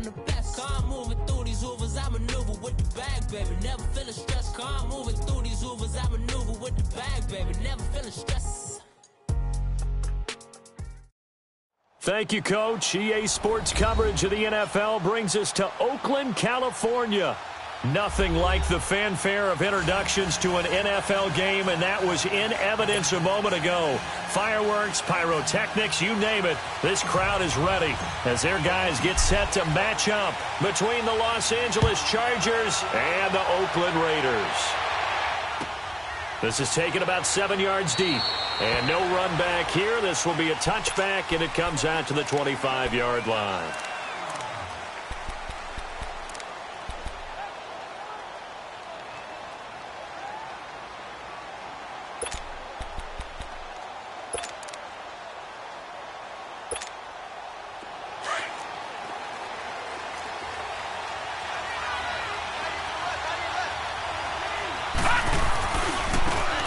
the best. Calm moving through these Ubers, I maneuver with the bag, baby. Never feeling stressed. Calm moving through these Ubers, I maneuver with the bag, baby. Never feeling stressed. Thank you, Coach. EA Sports coverage of the NFL brings us to Oakland, California. Nothing like the fanfare of introductions to an NFL game, and that was in evidence a moment ago. Fireworks, pyrotechnics, you name it. This crowd is ready as their guys get set to match up between the Los Angeles Chargers and the Oakland Raiders. This is taken about 7 yards deep, and no run back here. This will be a touchback, and it comes out to the 25-yard line.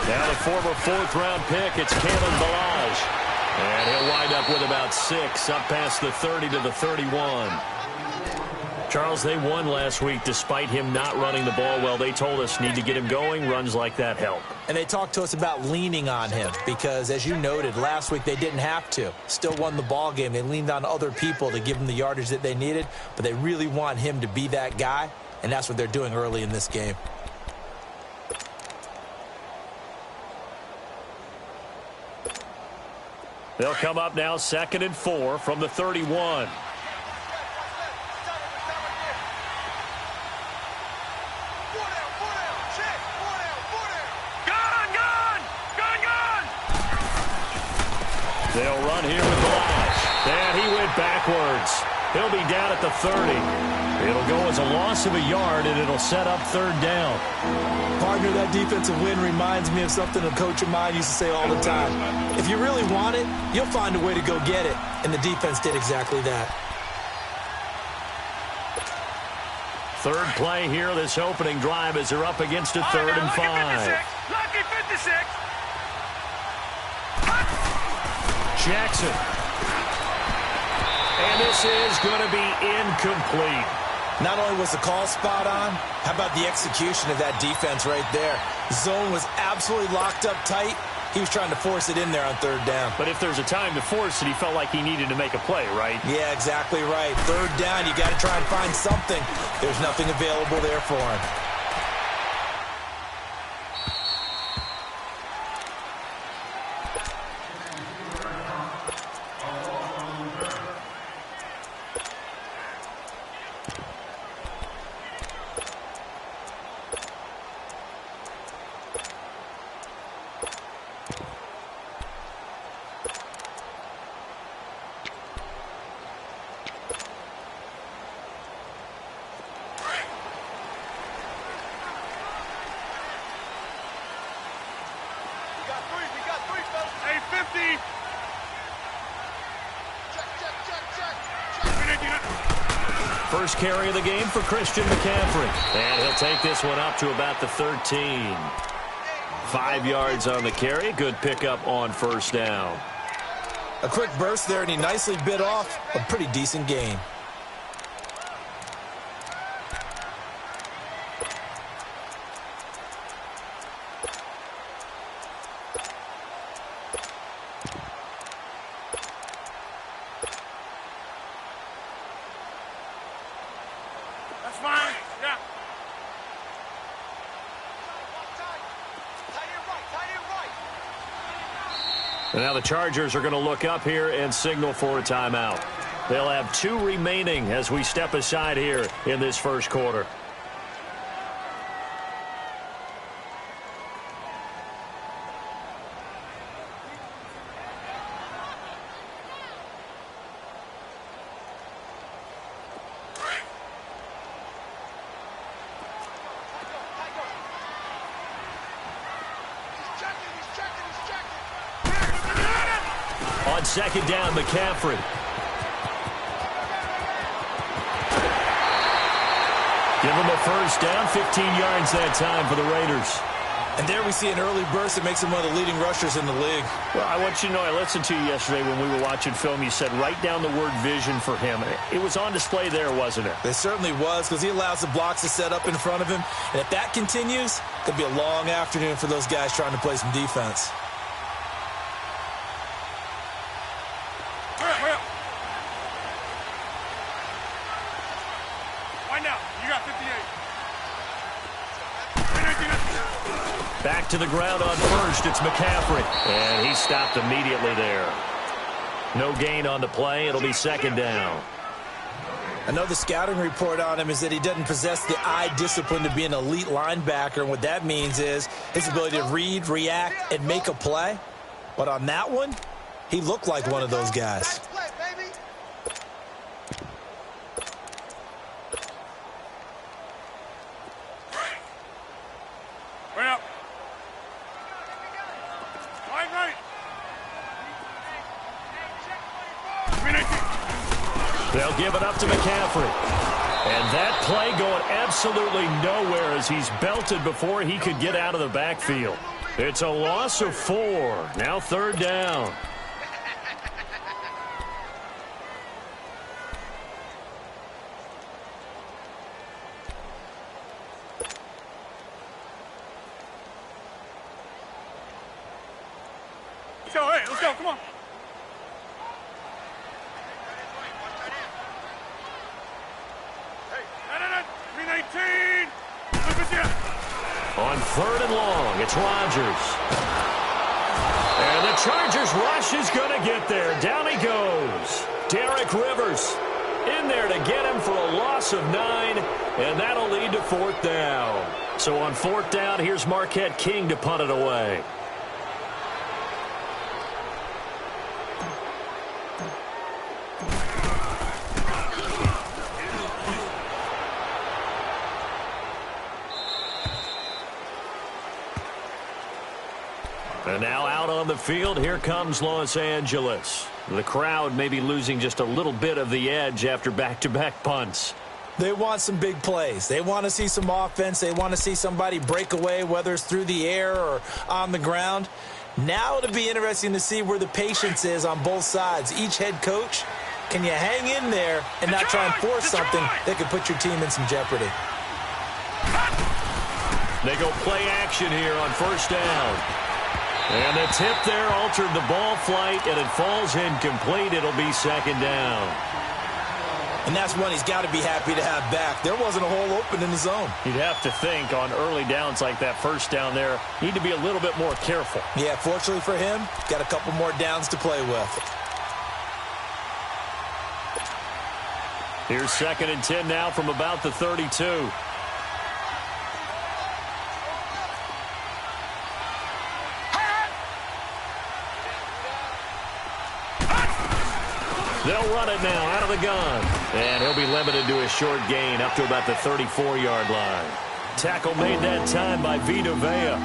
Now the former fourth-round pick, it's Kalen Ballage. And he'll wind up with about 6, up past the 30 to the 31. Charles, they won last week despite him not running the ball well. They told us need to get him going. Runs like that help. And they talked to us about leaning on him because, as you noted, last week they didn't have to. Still won the ball game. They leaned on other people to give them the yardage that they needed, but they really want him to be that guy, and that's what they're doing early in this game. They'll come up now 2nd and 4 from the 31. They'll run here with Ballage. And he went backwards. He'll be down at the 30. It'll go as a loss of a yard, and it'll set up 3rd down. Partner, that defensive win reminds me of something a coach of mine used to say all the time. If you really want it, you'll find a way to go get it. And the defense did exactly that. 3rd play here, this opening drive, as they're up against a 3rd and 5. Lucky 56. Jackson. And this is going to be incomplete. Not only was the call spot on, how about the execution of that defense right there? Zone was absolutely locked up tight. He was trying to force it in there on 3rd down. But if there's a time to force it, he felt like he needed to make a play, right? Yeah, exactly right. 3rd down, you got to try and find something. There's nothing available there for him. First carry of the game for Christian McCaffrey. And he'll take this one up to about the 13. 5 yards on the carry. Good pickup on 1st down. A quick burst there, and he nicely bit off a pretty decent gain. And now the Chargers are going to look up here and signal for a timeout. They'll have 2 remaining as we step aside here in this first quarter. On 2nd down, McCaffrey. Give him a 1st down, 15 yards that time for the Raiders. And there we see an early burst that makes him one of the leading rushers in the league. Well, I want you to know, I listened to you yesterday when we were watching film. You said write down the word vision for him. It was on display there, wasn't it? It certainly was, because he allows the blocks to set up in front of him. And if that continues, it could be a long afternoon for those guys trying to play some defense. Hurry up. Wind out. You got 58. Back to the ground on first. It's McCaffrey. And he stopped immediately there. No gain on the play. It'll be second down. I know the scouting report on him is that he doesn't possess the eye discipline to be an elite linebacker. And what that means is his ability to read, react, and make a play. But on that one, he looked like one of those guys. Hurry up. Right. They'll give it up to McCaffrey. And that play going absolutely nowhere as he's belted before he could get out of the backfield. It's a loss of 4. Now third down. Let's go, come on. Hey, 319. On third and long, it's Rodgers. And the Chargers rush is going to get there. Down he goes. Derek Rivers in there to get him for a loss of 9, and that'll lead to fourth down. So on fourth down, here's Marquette King to punt it away. And now out on the field, here comes Los Angeles. The crowd may be losing just a little bit of the edge after back-to-back punts. They want some big plays. They want to see some offense. They want to see somebody break away, whether it's through the air or on the ground. Now it'll be interesting to see where the patience is on both sides. Each head coach, can you hang in there and not try and force something that could put your team in some jeopardy? They go play action here on first down. And the tip there altered the ball flight, and it falls incomplete. It'll be second down. And that's one he's got to be happy to have back. There wasn't a hole open in the zone. You'd have to think on early downs like that first down there, need to be a little bit more careful. Yeah, fortunately for him, got a couple more downs to play with. Here's second and 10 now from about the 32. They'll run it now out of the gun. And he'll be limited to a short gain up to about the 34-yard line. Tackle made that time by Vita Vea.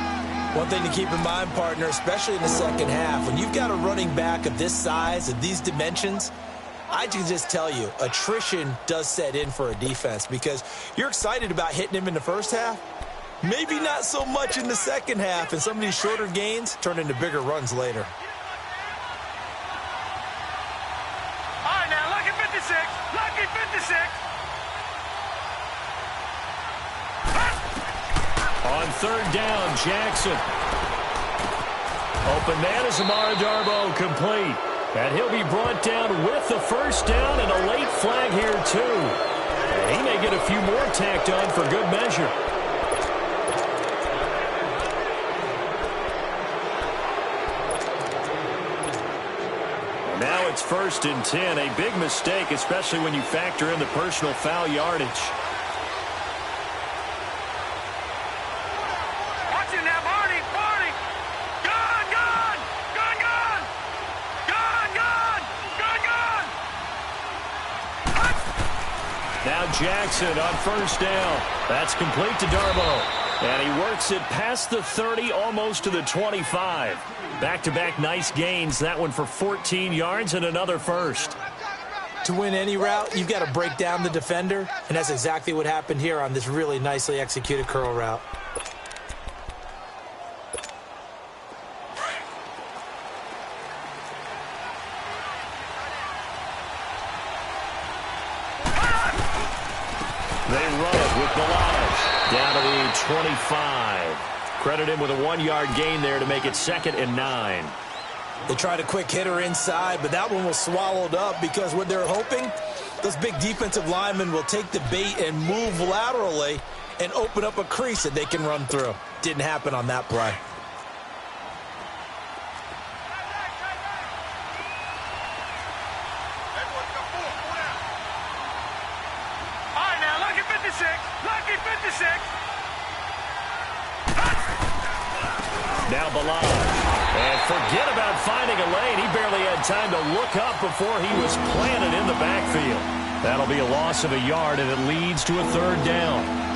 One thing to keep in mind, partner, especially in the second half, when you've got a running back of this size, of these dimensions, I can just tell you, attrition does set in for a defense because you're excited about hitting him in the first half. Maybe not so much in the second half, and some of these shorter gains turn into bigger runs later. Lucky 56. On third down, Jackson. Open man is Amara Darboh, complete. And he'll be brought down with the first down and a late flag here, too. And he may get a few more tacked on for good measure. Now it's first and 10, a big mistake, especially when you factor in the personal foul yardage. Watch it now, Barney. Gone. Now Jackson on first down. That's complete to Darboh. And he works it past the 30, almost to the 25. Back-to-back nice gains. That one for 14 yards and another first. To win any route, you've got to break down the defender, and that's exactly what happened here on this really nicely executed curl route. They run it with Balaj down to the 25. Credit him with a 1-yard gain there to make it 2nd and 9. They tried a quick hitter inside, but that one was swallowed up because what they're hoping, those big defensive linemen will take the bait and move laterally and open up a crease that they can run through. Didn't happen on that play. All right, now, lucky 56. Lucky 56. Now Balaj. And forget about finding a lane. He barely had time to look up before he was planted in the backfield. That'll be a loss of a yard, and it leads to a 3rd down.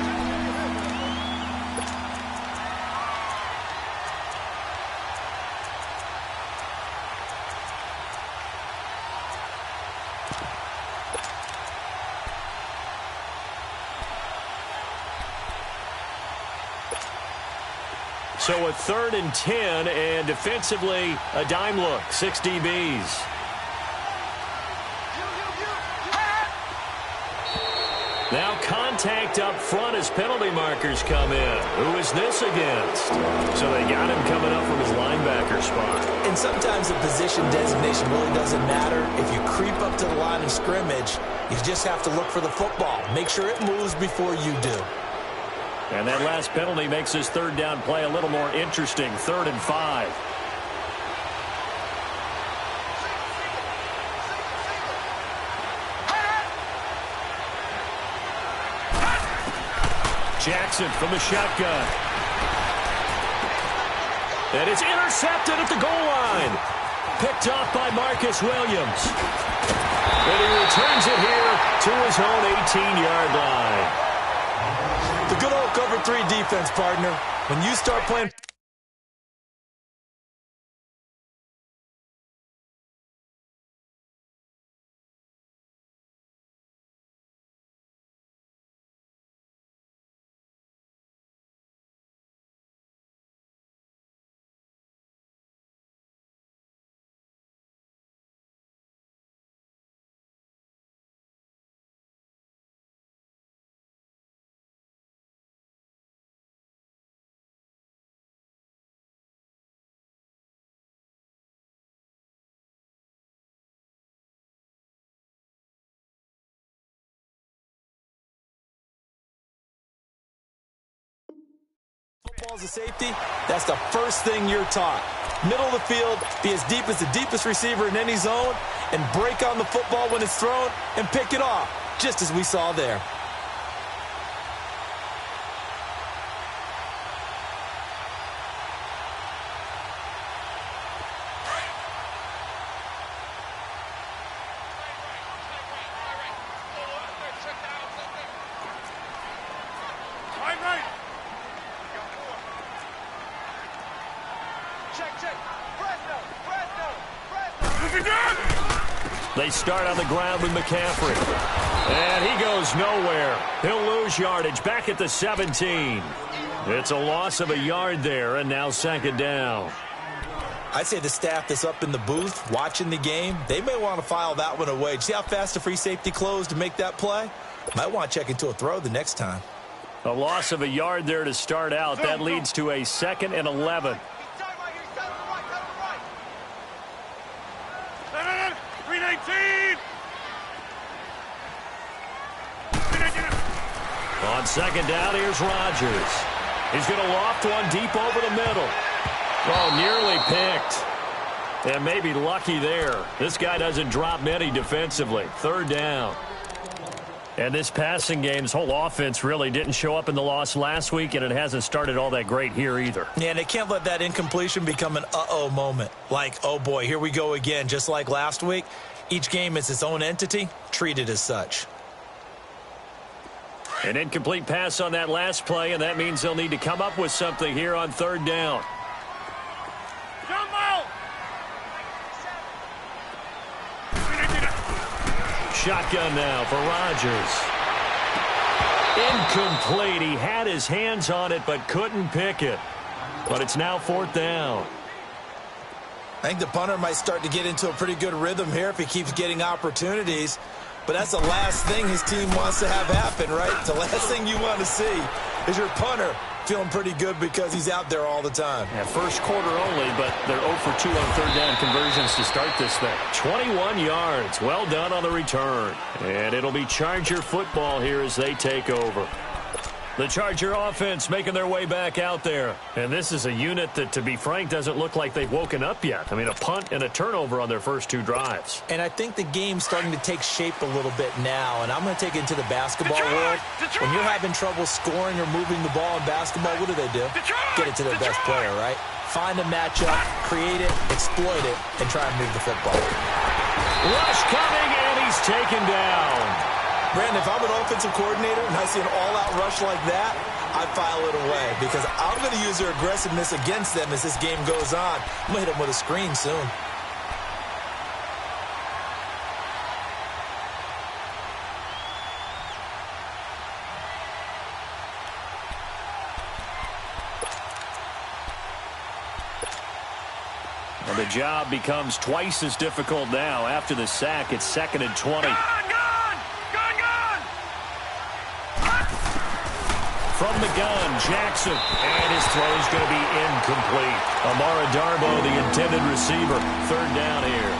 So a 3rd and 10, and defensively, a dime look, 6 DBs. Now contact up front as penalty markers come in. Who is this against? So they got him coming up from his linebacker spot. And sometimes the position designation really doesn't matter. If you creep up to the line of scrimmage, you just have to look for the football. Make sure it moves before you do. And that last penalty makes this 3rd down play a little more interesting. 3rd and 5. Jackson from the shotgun. And it's intercepted at the goal line. Picked off by Marcus Williams. And he returns it here to his own 18-yard line. The good old cover 3 defense, partner. When you start playing... Football's a safety. That's the first thing you're taught. Middle of the field, be as deep as the deepest receiver in any zone, and break on the football when it's thrown and pick it off, just as we saw there. They start on the ground with McCaffrey. And he goes nowhere. He'll lose yardage back at the 17. It's a loss of a yard there, and now 2nd down. I'd say the staff that's up in the booth watching the game, they may want to file that one away. See how fast the free safety closed to make that play? Might want to check into a throw the next time. A loss of a yard there to start out. That leads to a 2nd and 11. 319. On 2nd down, here's Rodgers. He's going to loft one deep over the middle. Oh, nearly picked. And maybe lucky there. This guy doesn't drop many defensively. 3rd down. And this passing game's whole offense really didn't show up in the loss last week, and it hasn't started all that great here either. Yeah, and they can't let that incompletion become an uh-oh moment. Like, oh boy, here we go again, just like last week. Each game is its own entity, treated as such. An incomplete pass on that last play, and that means they'll need to come up with something here on 3rd down. Shotgun now for Rodgers. Incomplete. He had his hands on it but couldn't pick it. But it's now 4th down. I think the punter might start to get into a pretty good rhythm here if he keeps getting opportunities. but that's the last thing his team wants to have happen, right? The last thing you want to see is your punter feeling pretty good because he's out there all the time. Yeah, first quarter only, but they're 0 for 2 on third down conversions to start this thing. 21 yards. Well done on the return. And it'll be Charger football here as they take over. The Charger offense making their way back out there. And this is a unit that, to be frank, doesn't look like they've woken up yet. I mean, a punt and a turnover on their first 2 drives. And I think the game's starting to take shape a little bit now. And I'm going to take it into the basketball world. When you're having trouble scoring or moving the ball in basketball, what do? Get it to their best player, right? Find a matchup, create it, exploit it, and try and move the football. Rush coming, and he's taken down. Brandon, if I'm an offensive coordinator and I see an all-out rush like that, I file it away because I'm going to use their aggressiveness against them as this game goes on. I'm going to hit them with a screen soon. Well, the job becomes twice as difficult now. After the sack, it's 2nd and 20. From the gun, Jackson, and his throw is going to be incomplete. Amara Darbo, the intended receiver, 3rd down here.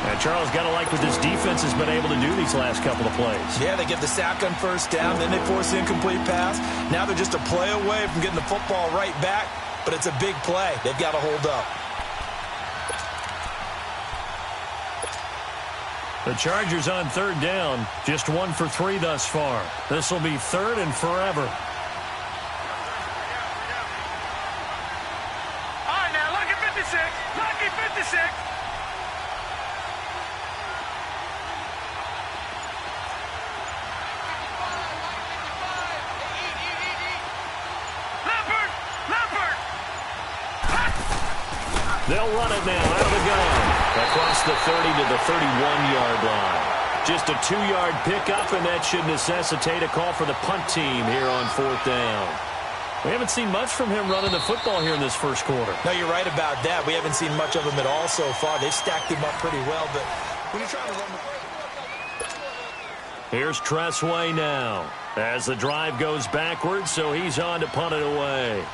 And Charles, got to like what this defense has been able to do these last couple of plays. Yeah, they get the sack on 1st down, then they force the incomplete pass. Now they're just a play away from getting the football right back, but it's a big play. They've got to hold up. The Chargers on 3rd down, just 1 for 3 thus far. This will be 3rd and forever. Lucky 56. Leopard. They'll run it now out of the gun. Across the 30 to the 31-yard line. Just a 2-yard pickup, and that should necessitate a call for the punt team here on 4th down. We haven't seen much from him running the football here in this first quarter. No, you're right about that. We haven't seen much of him at all so far. They've stacked him up pretty well, but when you're trying to run the... Here's Tressway now as the drive goes backwards, so he's on to punt it away.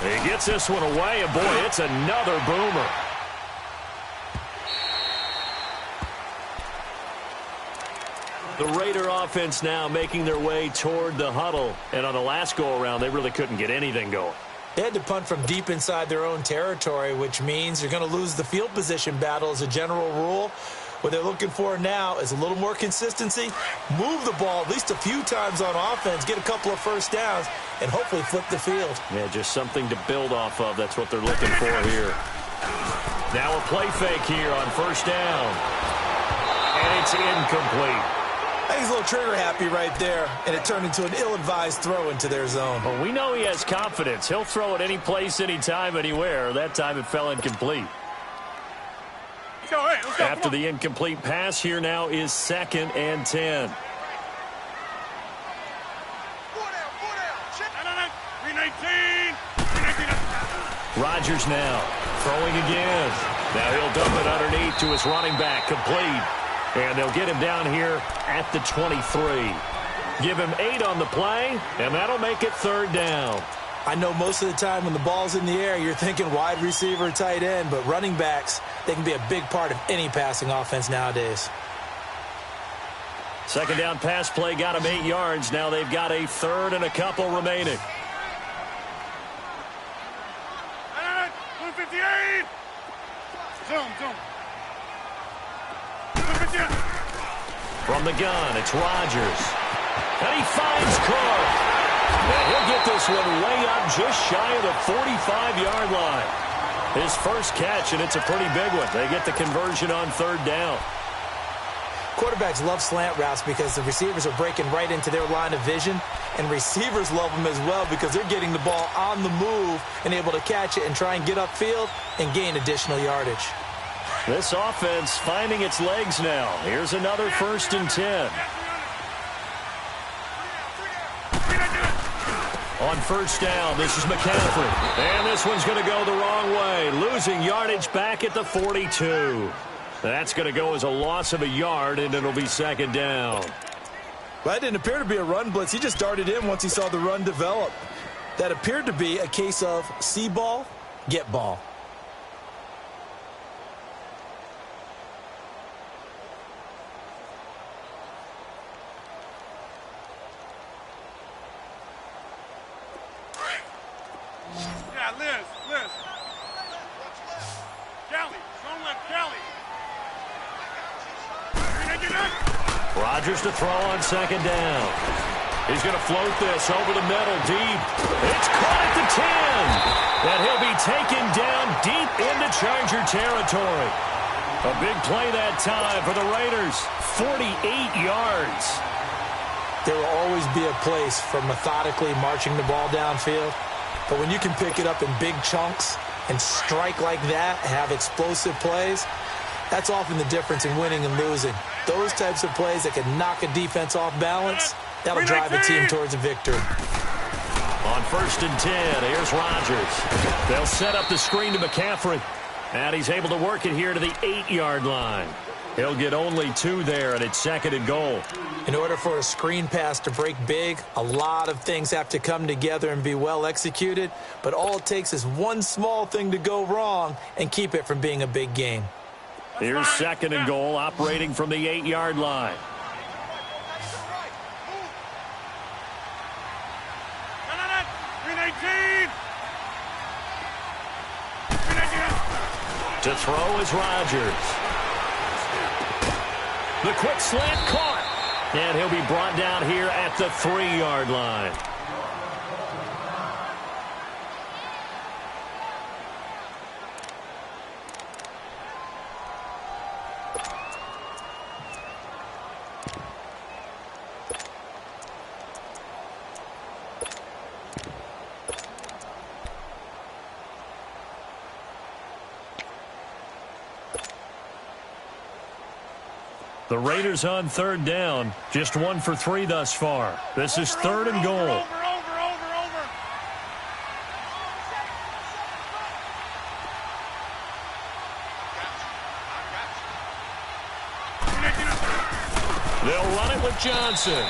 He gets this one away, and boy, it's another boomer. The Raider offense now making their way toward the huddle. And on the last go-around, they really couldn't get anything going. They had to punt from deep inside their own territory, which means you're going to lose the field position battle as a general rule. What they're looking for now is a little more consistency, move the ball at least a few times on offense, get a couple of 1st downs, and hopefully flip the field. Yeah, just something to build off of. That's what they're looking for here. Now a play fake here on 1st down. And it's incomplete. I think he's a little trigger happy right there, and it turned into an ill-advised throw into their zone. Well, we know he has confidence. He'll throw it any place, anytime, anywhere. That time it fell incomplete. Let's go. After the incomplete pass, here now is 2nd and 10. 319. Rodgers now throwing again. Now he'll dump it underneath to his running back, complete. And they'll get him down here at the 23. Give him 8 on the play, and that'll make it 3rd down. I know most of the time when the ball's in the air, you're thinking wide receiver, tight end, but running backs, they can be a big part of any passing offense nowadays. 2nd down pass play got him 8 yards. Now they've got a 3rd and a couple remaining. 158. Zoom. From the gun, it's Rodgers. And he finds Clark. And he'll get this one way up just shy of the 45-yard line. His first catch, and it's a pretty big one. They get the conversion on 3rd down. Quarterbacks love slant routes because the receivers are breaking right into their line of vision, and receivers love them as well because they're getting the ball on the move and able to catch it and try and get upfield and gain additional yardage. This offense finding its legs now. Here's another 1st and 10. On first down, this is McCaffrey. And this one's going to go the wrong way, losing yardage back at the 42. That's going to go as a loss of a yard, and it'll be second down. Well, that didn't appear to be a run blitz. He just darted in once he saw the run develop. That appeared to be a case of see ball, get ball. Yeah, Liz. Kelly, don't let Kelly. Rodgers to throw on second down. He's going to float this over the middle, deep. It's caught at the 10. And he'll be taken down deep into Charger territory. A big play that time for the Raiders. 48 yards. There will always be a place for methodically marching the ball downfield. But when you can pick it up in big chunks and strike like that, have explosive plays, that's often the difference in winning and losing. Those types of plays that can knock a defense off balance, that'll drive a team towards a victory. On first and 10, here's Rodgers. They'll set up the screen to McCaffrey. And he's able to work it here to the 8-yard line. He'll get only 2 there, and it's second and goal. In order for a screen pass to break big, a lot of things have to come together and be well executed. But all it takes is one small thing to go wrong and keep it from being a big game. Here's second and goal, operating from the 8-yard line. To throw is Rodgers. The quick slant caught. And he'll be brought down here at the 3-yard line. The Raiders on third down, just 1 for 3 thus far. This is third and goal. Over. They'll run it with Johnson.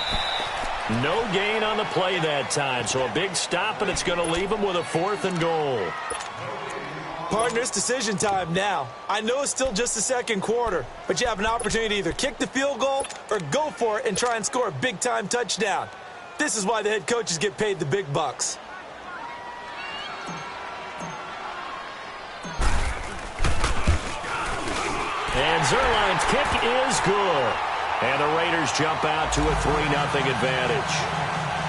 No gain on the play that time, so a big stop, and it's going to leave them with a 4th and goal. Partner, it's decision time now. I know it's still just the second quarter, but you have an opportunity to either kick the field goal or go for it and try and score a big-time touchdown. This is why the head coaches get paid the big bucks. And Zerline's kick is good. And the Raiders jump out to a 3-0 advantage.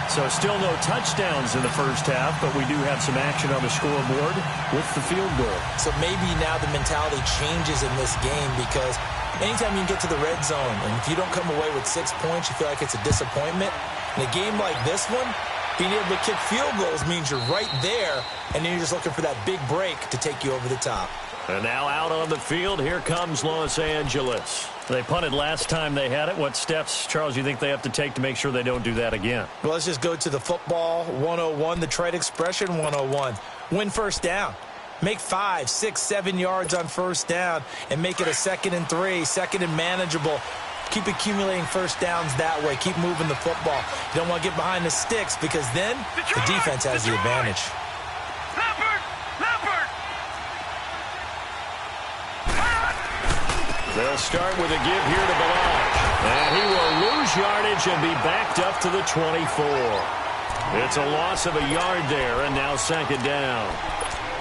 So still no touchdowns in the first half, but we do have some action on the scoreboard with the field goal. So maybe now the mentality changes in this game because anytime you get to the red zone and if you don't come away with 6 points, you feel like it's a disappointment. In a game like this one, being able to kick field goals means you're right there, and then you're just looking for that big break to take you over the top. And now out on the field, here comes Los Angeles. They punted last time they had it. What steps, Charles, you think they have to take to make sure they don't do that again? Well, let's just go to the football 101, the trade expression 101. Win first down. Make 5, 6, 7 yards on first down and make it a 2nd and 3, 2nd and manageable. Keep accumulating first downs that way. Keep moving the football. You don't want to get behind the sticks because then the defense has the advantage. They'll start with a give here to Balaj. And he will lose yardage and be backed up to the 24. It's a loss of a yard there, and now second down.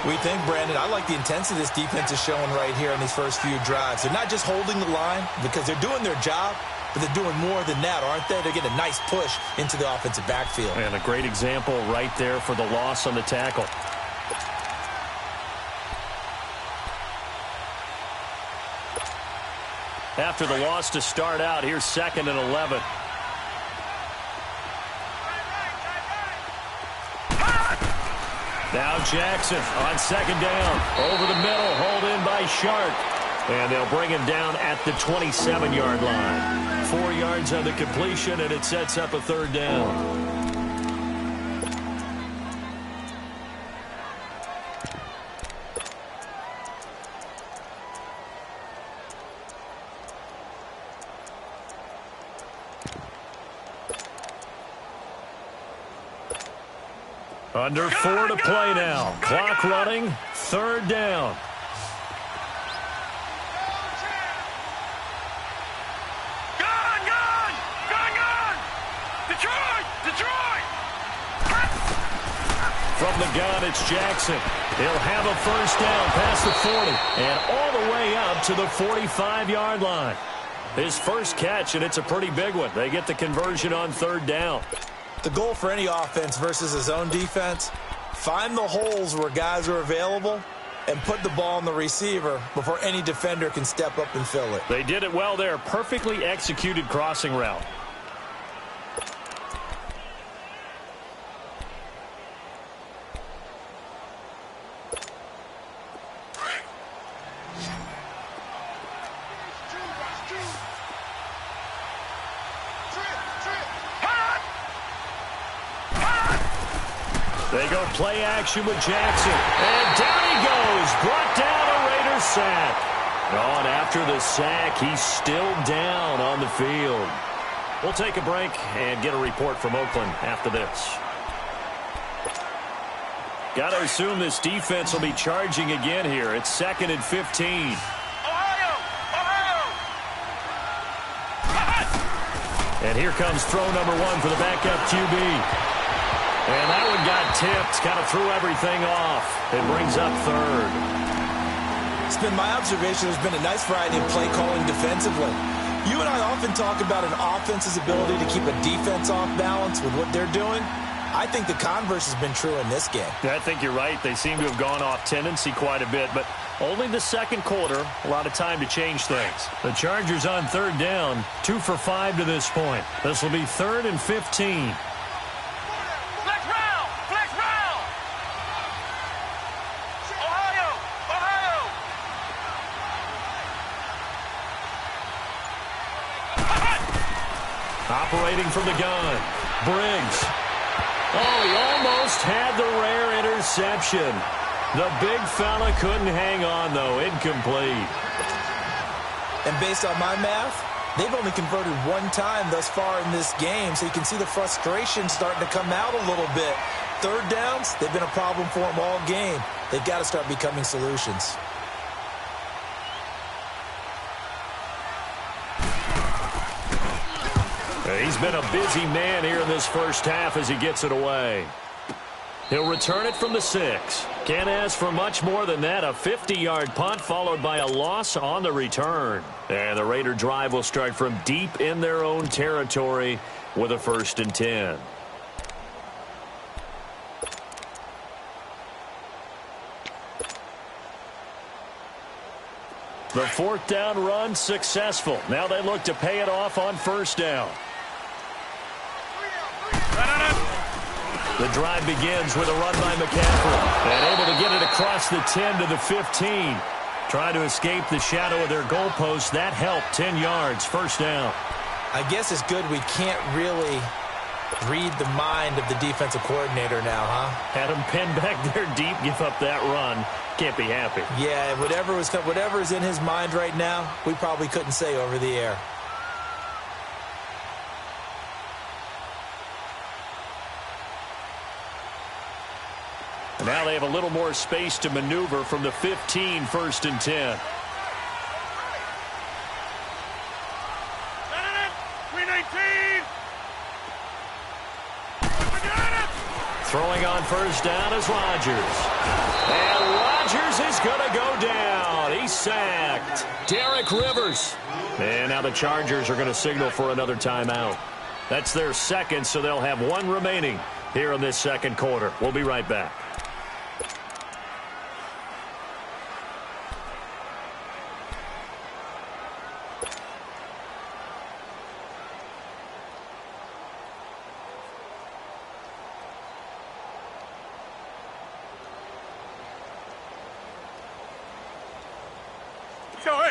We think, Brandon, I like the intensity this defense is showing right here in these first few drives. They're not just holding the line because they're doing their job, but they're doing more than that, aren't they? They're getting a nice push into the offensive backfield. And a great example right there for the loss on the tackle. After the loss to start out, here's 2nd and 11. Now Jackson on second down. Over the middle, hauled in by Shark. And they'll bring him down at the 27-yard line. 4 yards on the completion, and it sets up a 3rd down. Under 4 to play now. Clock running. 3rd down. From the gun, it's Jackson. He'll have a 1st down past the 40 and all the way up to the 45-yard line. His first catch, and it's a pretty big one. They get the conversion on 3rd down. The goal for any offense versus his own defense, find the holes where guys are available and put the ball on the receiver before any defender can step up and fill it. They did it well there. Perfectly executed crossing route. They go play action with Jackson. And down he goes. Brought down a Raiders sack. Oh, and after the sack, he's still down on the field. We'll take a break and get a report from Oakland after this. Got to assume this defense will be charging again here. It's 2nd and 15. And here comes throw number 1 for the backup QB. And that one got tipped, kind of threw everything off. It brings up 3rd. It's been my observation there's been a nice variety of play calling defensively. You and I often talk about an offense's ability to keep a defense off balance with what they're doing. I think the converse has been true in this game. I think you're right. They seem to have gone off tendency quite a bit, but only the 2nd quarter. A lot of time to change things. The Chargers on 3rd down, 2 for 5 to this point. This will be 3rd and 15. Operating from the gun, Briggs. Oh, he almost had the rare interception. The big fella couldn't hang on, though. Incomplete. And based on my math, they've only converted 1 time thus far in this game, so you can see the frustration starting to come out a little bit. 3rd downs, they've been a problem for them all game. They've got to start becoming solutions. He's been a busy man here in this first half as he gets it away. He'll return it from the 6. Can't ask for much more than that. A 50-yard punt followed by a loss on the return. And the Raider drive will start from deep in their own territory with a 1st and 10. The 4th down run successful. Now they look to pay it off on 1st down. The drive begins with a run by McCaffrey. And able to get it across the 10 to the 15. Trying to escape the shadow of their goalpost. That helped. 10 yards. 1st down. I guess it's good we can't really read the mind of the defensive coordinator now, huh? Had him pinned back there deep. Give up that run. Can't be happy. Yeah, whatever is in his mind right now, we probably couldn't say over the air. Now they have a little more space to maneuver from the 15, 1st and 10. Throwing on 1st down is Rodgers. And Rodgers is going to go down. He's sacked. Derek Rivers. And now the Chargers are going to signal for another timeout. That's their 2nd, so they'll have 1 remaining here in this 2nd quarter. We'll be right back.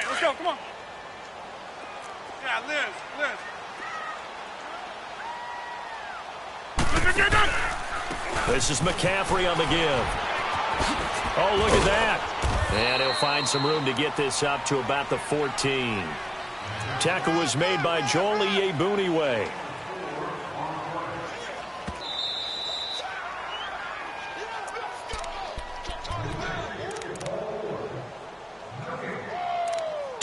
Let's go, come on. Yeah, Liz. This is McCaffrey on the give. Oh, look at that. And he'll find some room to get this up to about the 14. Tackle was made by Joel Iyiegbuniwe.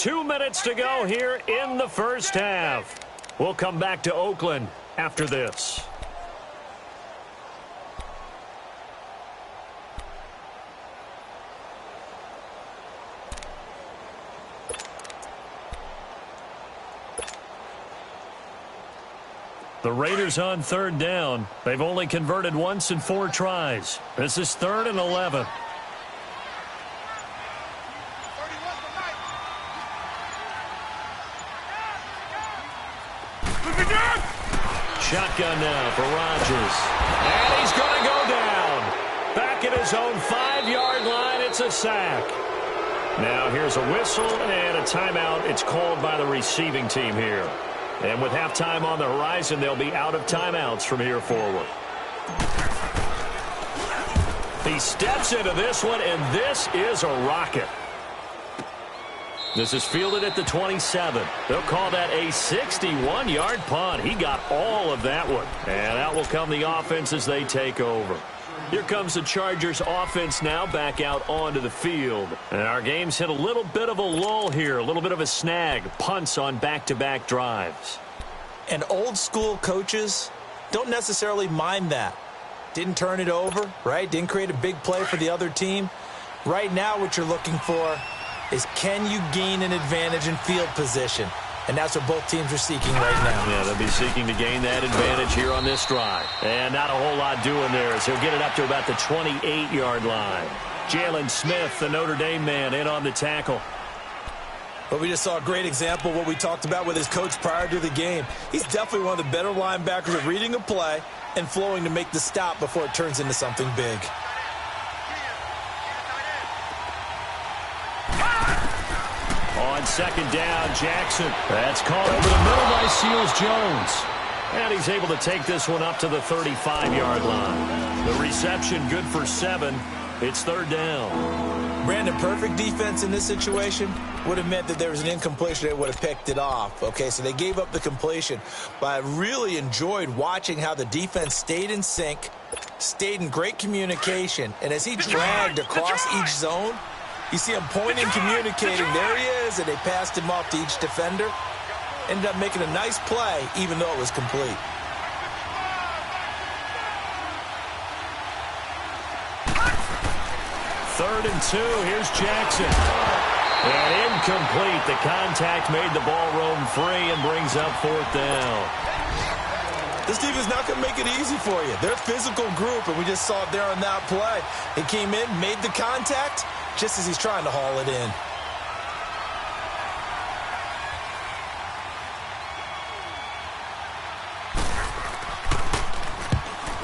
2 minutes to go here in the first half. We'll come back to Oakland after this. The Raiders on third down. They've only converted once in 4 tries. This is 3rd and 11. Shotgun now for Rodgers. And he's going to go down. Back at his own 5-yard line, it's a sack. Now here's a whistle and a timeout. It's called by the receiving team here. And with halftime on the horizon, they'll be out of timeouts from here forward. He steps into this one, and this is a rocket. This is fielded at the 27. They'll call that a 61-yard punt. He got all of that one. And out will come the offense as they take over. Here comes the Chargers offense now back out onto the field. And our game's hit a little bit of a lull here, a little bit of a snag. Punts on back-to-back drives. And old-school coaches don't necessarily mind that. Didn't turn it over, right? Didn't create a big play for the other team. Right now what you're looking for is, can you gain an advantage in field position? And that's what both teams are seeking right now. Yeah, they'll be seeking to gain that advantage here on this drive. And not a whole lot doing there as he'll get it up to about the 28-yard line. Jalen Smith, the Notre Dame man, in on the tackle. But we just saw a great example of what we talked about with his coach prior to the game. He's definitely one of the better linebackers at reading a play and flowing to make the stop before it turns into something big. On second down, Jackson. That's caught over the middle by Seals-Jones. And he's able to take this one up to the 35-yard line. The reception good for 7. It's 3rd down. Brandon, perfect defense in this situation would have meant that there was an incompletion that would have picked it off. Okay, so they gave up the completion. But I really enjoyed watching how the defense stayed in sync, stayed in great communication. And as he dragged across each zone, you see him pointing, communicating. There he is, and they passed him off to each defender. Ended up making a nice play, even though it was complete. Third and 2. Here's Jackson. And incomplete. The contact made the ball roam free and brings up 4th down. This team is not going to make it easy for you. They're a physical group, and we just saw it there on that play. He came in, made the contact, just as he's trying to haul it in.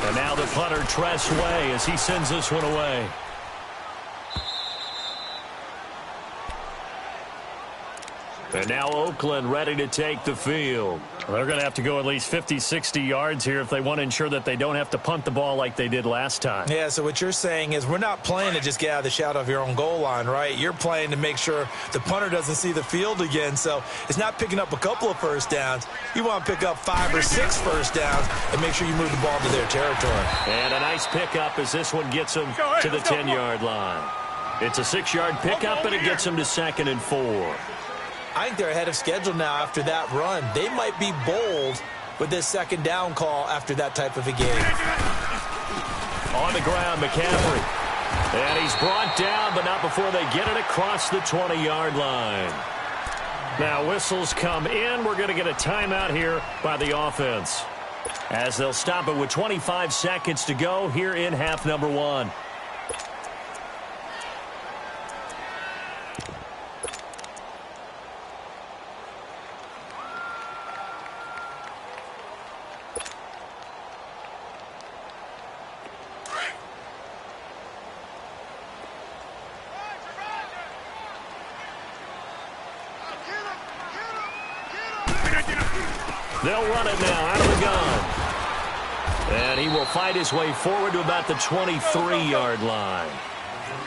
And now the punter, Tress Way, as he sends this one away. And now Oakland ready to take the field. They're going to have to go at least 50, 60 yards here if they want to ensure that they don't have to punt the ball like they did last time. Yeah, so what you're saying is we're not playing to just get out of the shadow of your own goal line, right? You're playing to make sure the punter doesn't see the field again. So it's not picking up a couple of first downs. You want to pick up 5 or 6 first downs and make sure you move the ball to their territory. And a nice pickup as this one gets them to the 10-yard line. It's a 6-yard pickup, and it gets them to 2nd and 4. I think they're ahead of schedule now after that run. They might be bold with this 2nd down call after that type of a game. On the ground, McCaffrey. And he's brought down, but not before they get it across the 20-yard line. Now whistles come in. We're going to get a timeout here by the offense, as they'll stop it with 25 seconds to go here in half number 1. They'll run it now out of the gun. And he will fight his way forward to about the 23-yard line.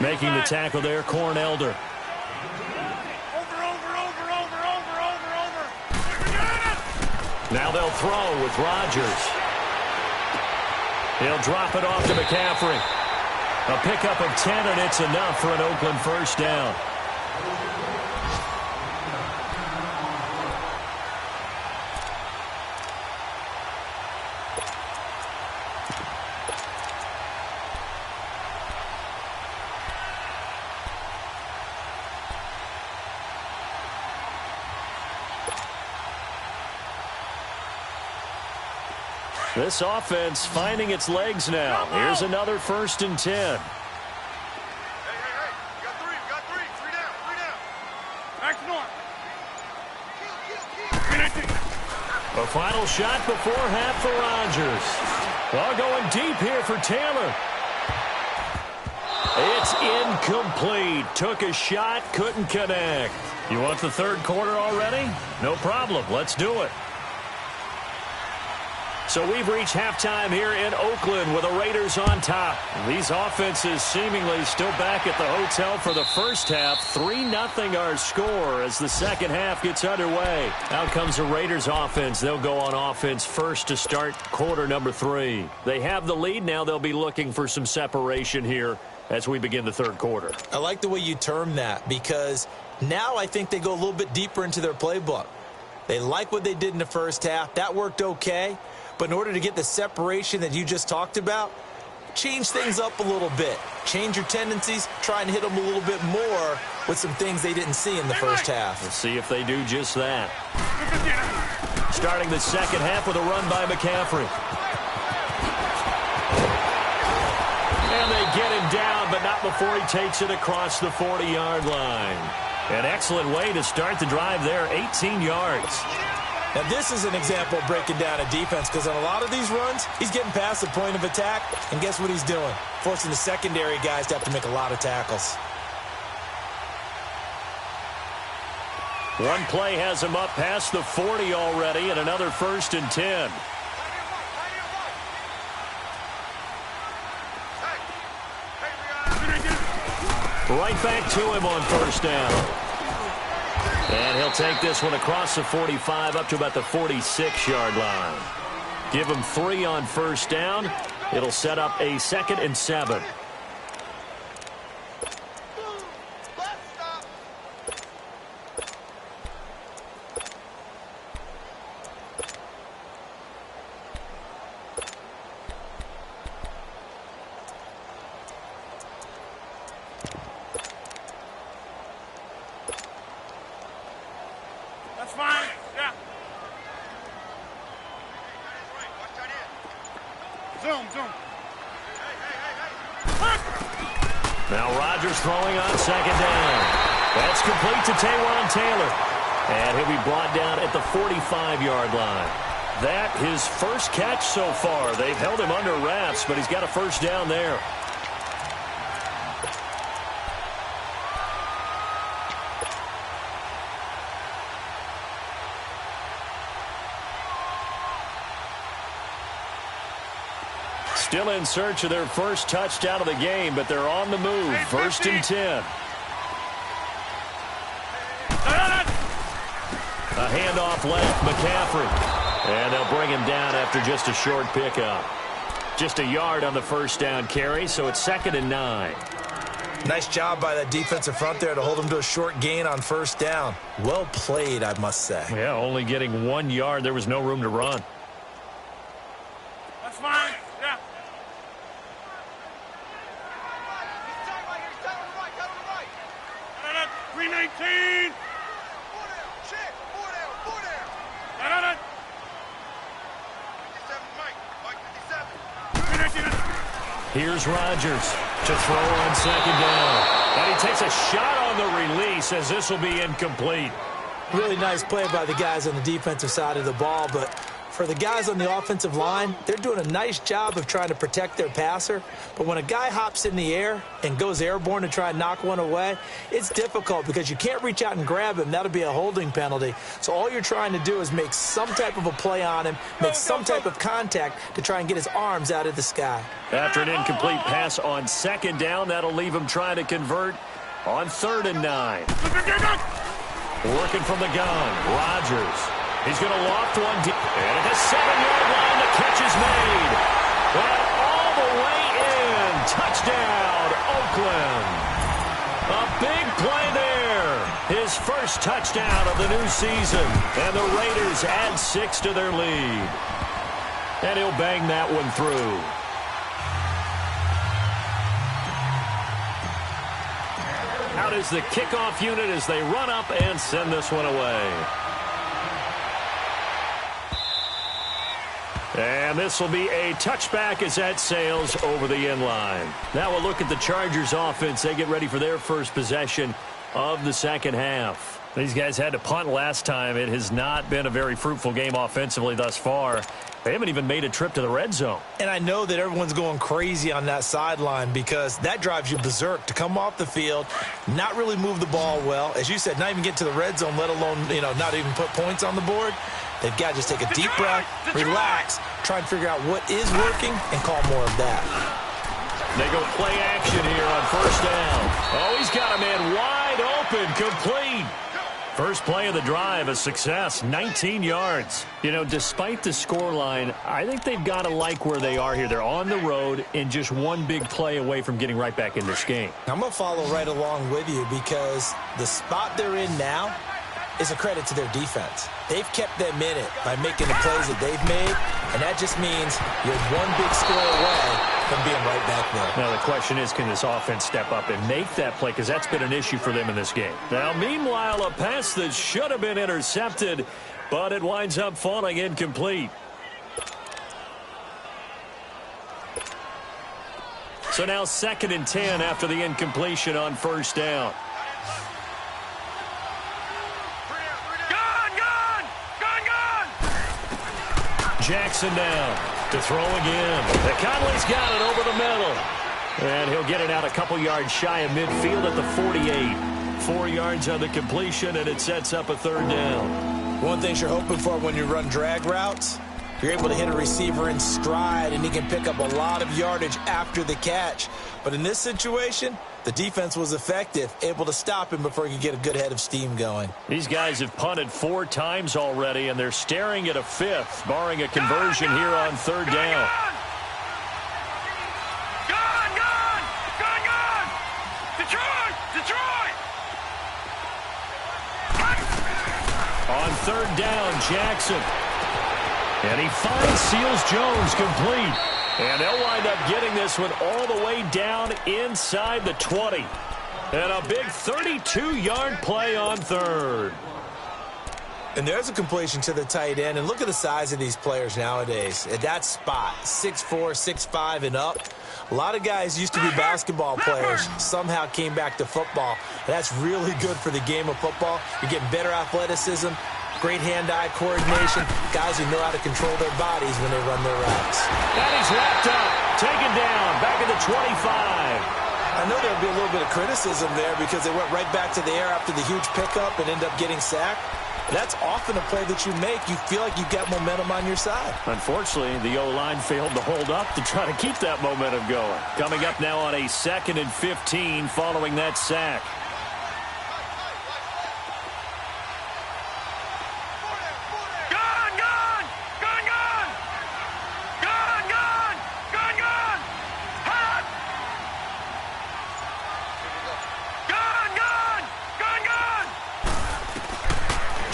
Making the tackle there, Corn Elder. Now they'll throw with Rodgers. He'll drop it off to McCaffrey. A pickup of 10, and it's enough for an Oakland first down. This offense finding its legs now. Here's another 1st and 10. Hey. You got three. Three down. Action on. A final shot before half for Rodgers. Well, going deep here for Taylor. It's incomplete. Took a shot, couldn't connect. You want the third quarter already? No problem. Let's do it. So we've reached halftime here in Oakland with the Raiders on top. These offenses seemingly still back at the hotel for the first half. 3-0 our score as the second half gets underway. Out comes the Raiders offense. They'll go on offense first to start quarter number 3. They have the lead. Now they'll be looking for some separation here as we begin the third quarter. I like the way you term that because now I think they go a little bit deeper into their playbook. They like what they did in the first half. That worked okay. But in order to get the separation that you just talked about, change things up a little bit. Change your tendencies. Try and hit them a little bit more with some things they didn't see in the first half. Let's see if they do just that. Starting the second half with a run by McCaffrey. And they get him down, but not before he takes it across the 40-yard line. An excellent way to start the drive there, 18 yards. Now, this is an example of breaking down a defense because on a lot of these runs, he's getting past the point of attack, and guess what he's doing? Forcing the secondary guys to have to make a lot of tackles. One play has him up past the 40 already, and another 1st and 10. Right back to him on 1st down. And he'll take this one across the 45 up to about the 46-yard line. Give him 3 on 1st down. It'll set up a 2nd and 7. That's fine. Yeah. Zoom. Now Rodgers throwing on 2nd down. That's complete to Taylor. And he'll be brought down at the 45-yard line. That his first catch so far. They've held him under wraps, but he's got a 1st down there. Still in search of their first touchdown of the game, but they're on the move. 1st and 10. A handoff left, McCaffrey. And they'll bring him down after just a short pickup. Just a yard on the 1st down carry, so it's 2nd and 9. Nice job by that defensive front there to hold him to a short gain on 1st down. Well played, I must say. Yeah, only getting 1 yard. There was no room to run. That's fine. Yeah. 319. Here's Rodgers to throw on 2nd down. And he takes a shot on the release as this will be incomplete. Really nice play by the guys on the defensive side of the ball, but for the guys on the offensive line, they're doing a nice job of trying to protect their passer. But when a guy hops in the air and goes airborne to try and knock one away, it's difficult because you can't reach out and grab him. That'll be a holding penalty. So all you're trying to do is make some type of a play on him, make some type of contact to try and get his arms out of the sky. After an incomplete pass on 2nd down, that'll leave him trying to convert on 3rd and 9. Working from the gun, Rodgers. He's going to loft one deep. And at the 7-yard line, the catch is made. And all the way in. Touchdown, Oakland. A big play there. His first touchdown of the new season. And the Raiders add 6 to their lead. And he'll bang that one through. Out is the kickoff unit as they run up and send this one away. And this will be a touchback as that sails over the end line. Now we'll look at the Chargers offense. They get ready for their first possession of the second half. These guys had to punt last time. It has not been a very fruitful game offensively thus far. They haven't even made a trip to the red zone. And I know that everyone's going crazy on that sideline because that drives you berserk to come off the field, not really move the ball well. As you said, not even get to the red zone, let alone, not even put points on the board. They've got to just take a deep breath, relax, try and figure out what is working, and call more of that. They go play action here on first down. Oh, he's got a man wide open, complete. First play of the drive, a success, 19 yards. Despite the scoreline, I think they've got to like where they are here. They're on the road and just one big play away from getting right back in this game. I'm going to follow right along with you because the spot they're in now is a credit to their defense. They've kept them in it by making the plays that they've made, and that just means you're one big score away from being right back there. Now, the question is, can this offense step up and make that play? Because that's been an issue for them in this game. Now, meanwhile, a pass that should have been intercepted, but it winds up falling incomplete. So now 2nd and 10 after the incompletion on first down. Jackson down to throw again. Conley's got it over the middle. And he'll get it out a couple yards shy of midfield at the 48. 4 yards on the completion, and it sets up a 3rd down. One thing you're hoping for when you run drag routes, you're able to hit a receiver in stride, and he can pick up a lot of yardage after the catch. But in this situation, the defense was effective, able to stop him before he could get a good head of steam going. These guys have punted 4 times already, and they're staring at a 5th, barring a conversion here on 3rd down. Detroit! On 3rd down, Jackson. And he finds Seals-Jones complete. And they'll wind up getting this one all the way down inside the 20. And a big 32-yard play on 3rd. And there's a completion to the tight end. And look at the size of these players nowadays. At that spot, 6'4", 6'5", and up. A lot of guys used to be basketball players, somehow came back to football. That's really good for the game of football. You're getting better athleticism, great hand-eye coordination, guys who know how to control their bodies when they run their routes. And he's wrapped up, taken down, back at the 25. I know there'll be a little bit of criticism there because they went right back to the air after the huge pickup and end up getting sacked. That's often a play that you make. You feel like you've got momentum on your side. Unfortunately, the O-line failed to hold up to try to keep that momentum going. Coming up now on a 2nd and 15 following that sack.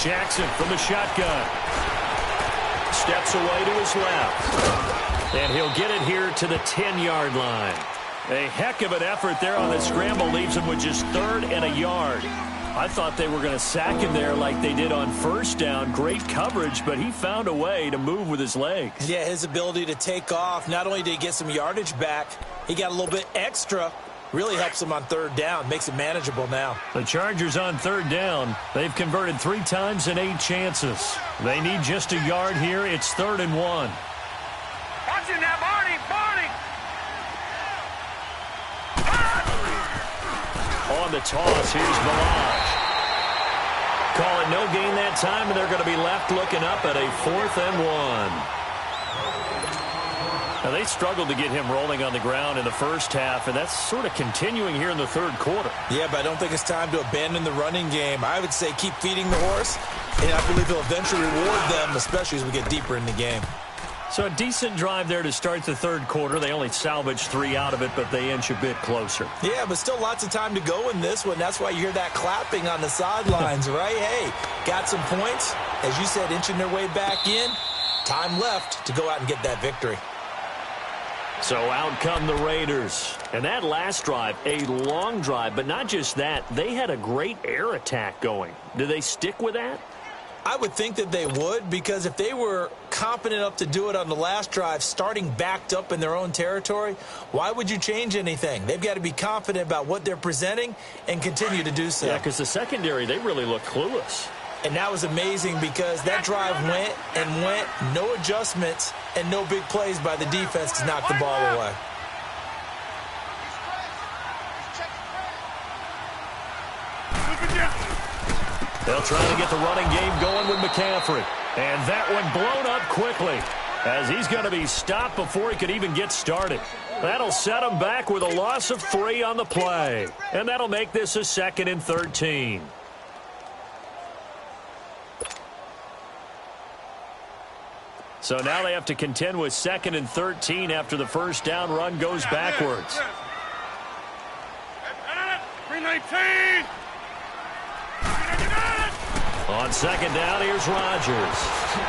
Jackson from the shotgun. Steps away to his left. And he'll get it here to the 10-yard line. A heck of an effort there on the scramble leaves him with just 3rd and a yard. I thought they were going to sack him there like they did on first down. Great coverage, but he found a way to move with his legs. Yeah, his ability to take off. Not only did he get some yardage back, he got a little bit extra. Really helps him on 3rd down. Makes it manageable now. The Chargers on 3rd down. They've converted 3 times in 8 chances. They need just a yard here. It's 3rd and 1. Watch it now, Barney! On the toss, here's Milage. Call it no gain that time, and they're going to be left looking up at a 4th and 1. Now, they struggled to get him rolling on the ground in the first half, and that's sort of continuing here in the 3rd quarter. Yeah, but I don't think it's time to abandon the running game. I would say keep feeding the horse, and I believe he'll eventually reward them, especially as we get deeper in the game. So a decent drive there to start the 3rd quarter. They only salvaged 3 out of it, but they inch a bit closer. Yeah, but still lots of time to go in this one. That's why you hear that clapping on the sidelines, right? Hey, got some points. As you said, inching their way back in. Time left to go out and get that victory. So out come the Raiders. And that last drive, a long drive, but not just that. They had a great air attack going. Do they stick with that? I would think that they would, because if they were confident enough to do it on the last drive, starting backed up in their own territory, why would you change anything? They've got to be confident about what they're presenting and continue to do so. Yeah, because the secondary, they really look clueless. And that was amazing because that drive went and went, no adjustments and no big plays by the defense to knock the ball away. They'll try to get the running game going with McCaffrey. And that one blown up quickly as he's going to be stopped before he could even get started. That'll set him back with a loss of 3 on the play. And that'll make this a 2nd and 13. So now they have to contend with 2nd and 13 after the first down run goes backwards. 319. On 2nd down, here's Rodgers.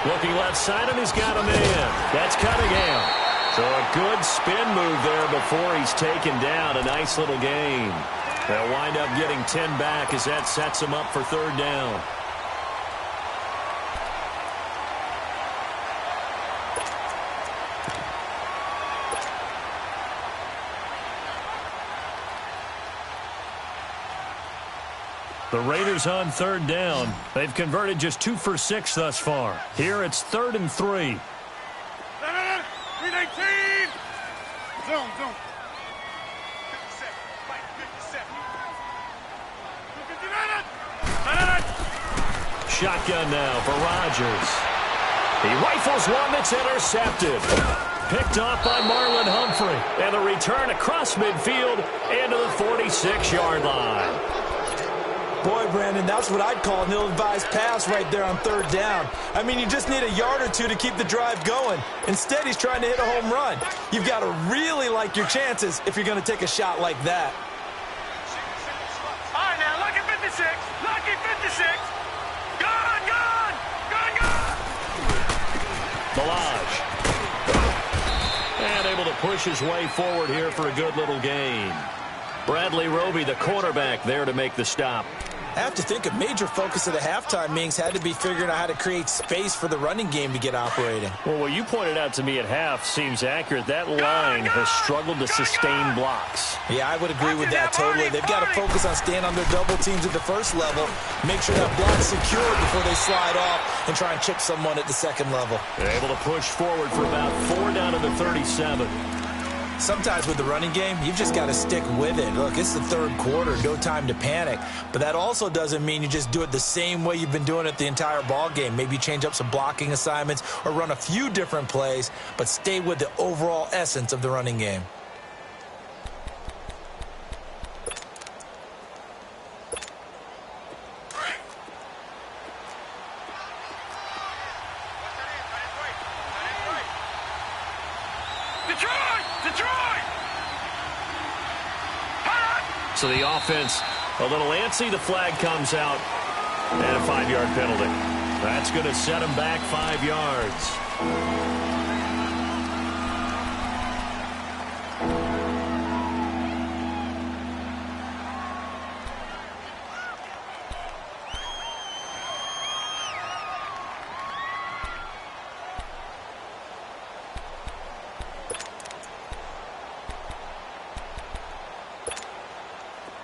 Looking left side, and he's got a man. That's Cunningham. So a good spin move there before he's taken down. A nice little gain. They'll wind up getting 10 back as that sets him up for 3rd down. The Raiders on 3rd down. They've converted just 2 for 6 thus far. Here it's 3rd and 3. 319. Zone. 57. Fight 57. Shotgun now for Rodgers. He rifles one that's intercepted. Picked off by Marlon Humphrey. And the return across midfield into the 46-yard line. Boy, Brandon, that's what I'd call an ill-advised pass right there on 3rd down. I mean, you just need a yard or two to keep the drive going. Instead, he's trying to hit a home run. You've got to really like your chances if you're going to take a shot like that. All right, now, lucky 56. Lucky 56. Gone. Balaj. And able to push his way forward here for a good little gain. Bradley Roby, the quarterback, there to make the stop. I have to think a major focus of the halftime meetings had to be figuring out how to create space for the running game to get operating. Well, what you pointed out to me at half seems accurate. That line has struggled to sustain blocks. Yeah, I would agree with that totally. They've got to focus on staying on their double teams at the first level, make sure that block's secured before they slide off and try and chip someone at the second level. They're able to push forward for about 4 down to the 37. Sometimes with the running game, you've just got to stick with it. Look, it's the 3rd quarter, no time to panic. But that also doesn't mean you just do it the same way you've been doing it the entire ball game. Maybe change up some blocking assignments or run a few different plays, but stay with the overall essence of the running game. So the offense a little antsy. The flag comes out and a 5-yard penalty. That's going to set him back 5 yards.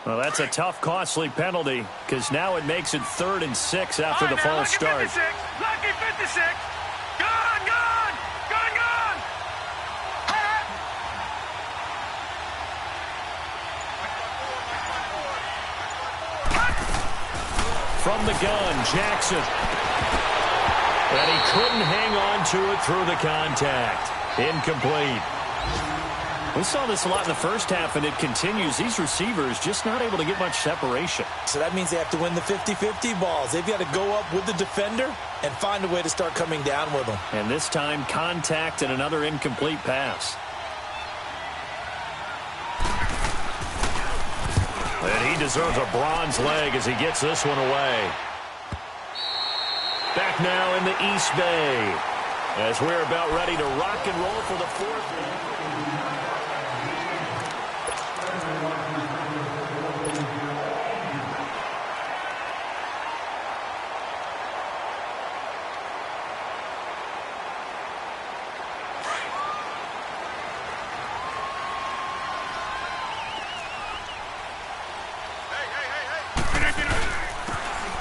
Well, that's a tough, costly penalty because now it makes it 3rd and 6 after the false start. Lucky 56. Gone. From the gun, Jackson. And he couldn't hang on to it through the contact. Incomplete. We saw this a lot in the first half, and it continues. These receivers just not able to get much separation. So that means they have to win the 50-50 balls. They've got to go up with the defender and find a way to start coming down with them. And this time, contact and another incomplete pass. And he deserves a bronze leg as he gets this one away. Back now in the East Bay as we're about ready to rock and roll for the 4th.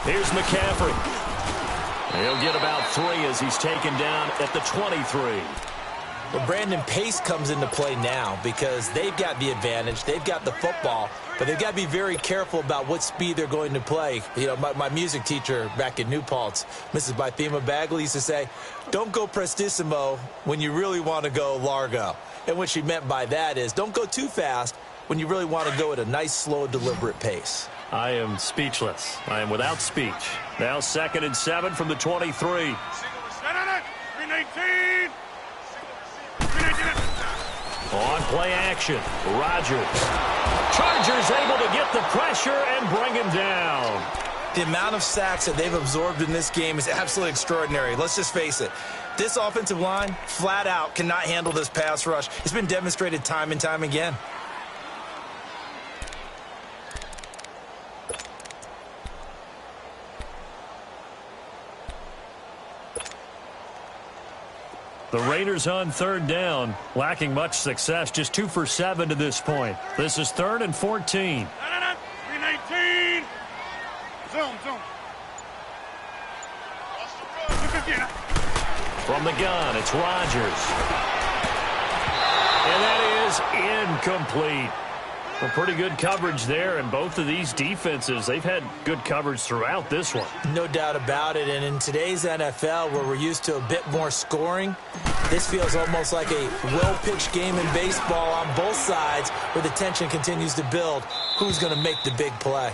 Here's McCaffrey. He'll get about 3 as he's taken down at the 23. Well, Brandon, pace comes into play now because they've got the advantage. They've got the football, but they've got to be very careful about what speed they're going to play. You know, my music teacher back in New Paltz, Mrs. Bythema Bagley, used to say, don't go prestissimo when you really want to go largo. And what she meant by that is don't go too fast when you really want to go at a nice, slow, deliberate pace. I am speechless. I am without speech. Now 2nd and 7 from the 23. 319. On play action, Rodgers. Chargers able to get the pressure and bring him down. The amount of sacks that they've absorbed in this game is absolutely extraordinary. Let's just face it. This offensive line, flat out, cannot handle this pass rush. It's been demonstrated time and time again. The Raiders on 3rd down, lacking much success, just 2 for 7 to this point. This is 3rd and 14. 319. Zoom. From the gun, it's Rodgers. And that is incomplete. Well, pretty good coverage there, and both of these defenses, they've had good coverage throughout this one. No doubt about it, and in today's NFL, where we're used to a bit more scoring, this feels almost like a well-pitched game in baseball on both sides where the tension continues to build. Who's going to make the big play?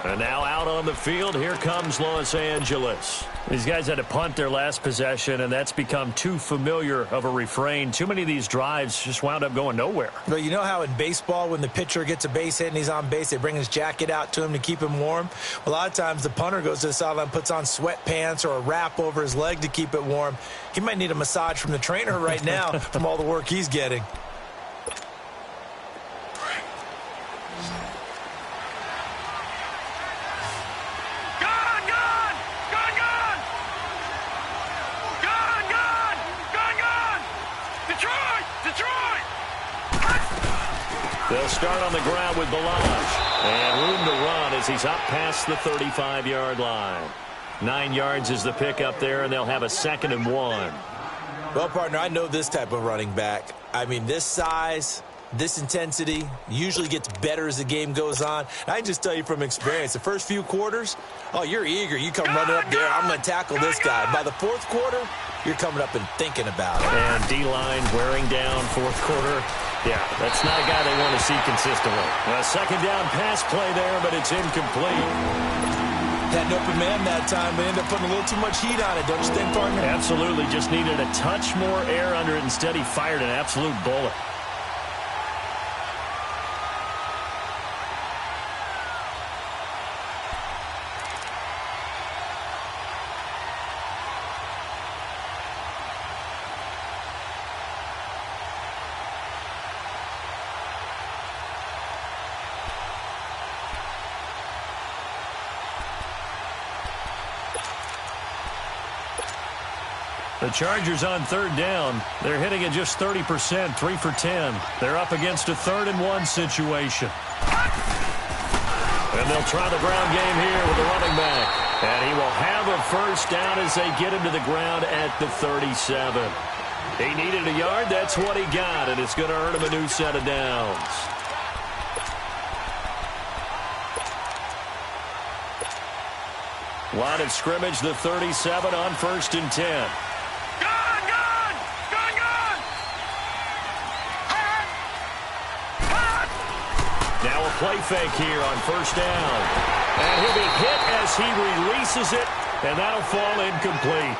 And now out on the field, here comes Los Angeles. These guys had to punt their last possession, and that's become too familiar of a refrain. Too many of these drives just wound up going nowhere. But you know how in baseball, when the pitcher gets a base hit and he's on base, they bring his jacket out to him to keep him warm? Well, a lot of times the punter goes to the sideline, puts on sweatpants or a wrap over his leg to keep it warm. He might need a massage from the trainer right now from all the work he's getting. They'll start on the ground with Balaj. And room to run as he's up past the 35-yard line. 9 yards is the pickup there, and they'll have a 2nd and 1. Well, partner, I know this type of running back. I mean, this size, this intensity usually gets better as the game goes on. And I can just tell you from experience, the first few quarters, oh, you're eager. You come running up there, I'm going to tackle this guy. By the 4th quarter, you're coming up and thinking about it. And D-line wearing down 4th quarter. Yeah, that's not a guy they want to see consistently. A 2nd down pass play there, but it's incomplete. Had an open man that time, but ended up putting a little too much heat on it, don't you think, partner? Absolutely. Just needed a touch more air under it. Instead, he fired an absolute bullet. The Chargers on 3rd down. They're hitting at just 30%, 3 for 10. They're up against a 3rd and 1 situation. And they'll try the ground game here with the running back. And he will have a 1st down as they get him to the ground at the 37. He needed a yard. That's what he got, and it's going to earn him a new set of downs. Line of scrimmage, the 37 on 1st and 10. Now a play fake here on 1st down. And he'll be hit as he releases it, and that'll fall incomplete.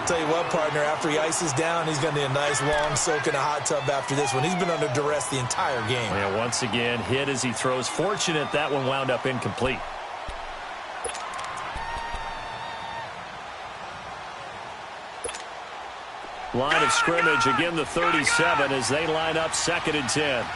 Tell you what, partner, after he ices down, he's going to need a nice long soak in a hot tub after this one. He's been under duress the entire game. Yeah, once again, hit as he throws. Fortunate that one wound up incomplete. Line of scrimmage, again the 37 as they line up 2nd and 10.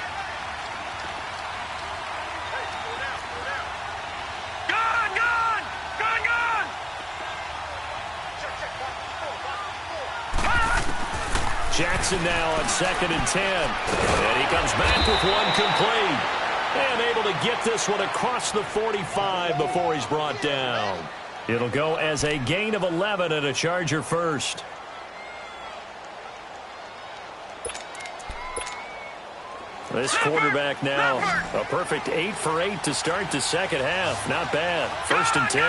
Jackson now on 2nd and 10. And he comes back with one complete. And able to get this one across the 45 before he's brought down. It'll go as a gain of 11 and a Charger first. This quarterback now, a perfect 8 for 8 to start the second half. Not bad. First and 10.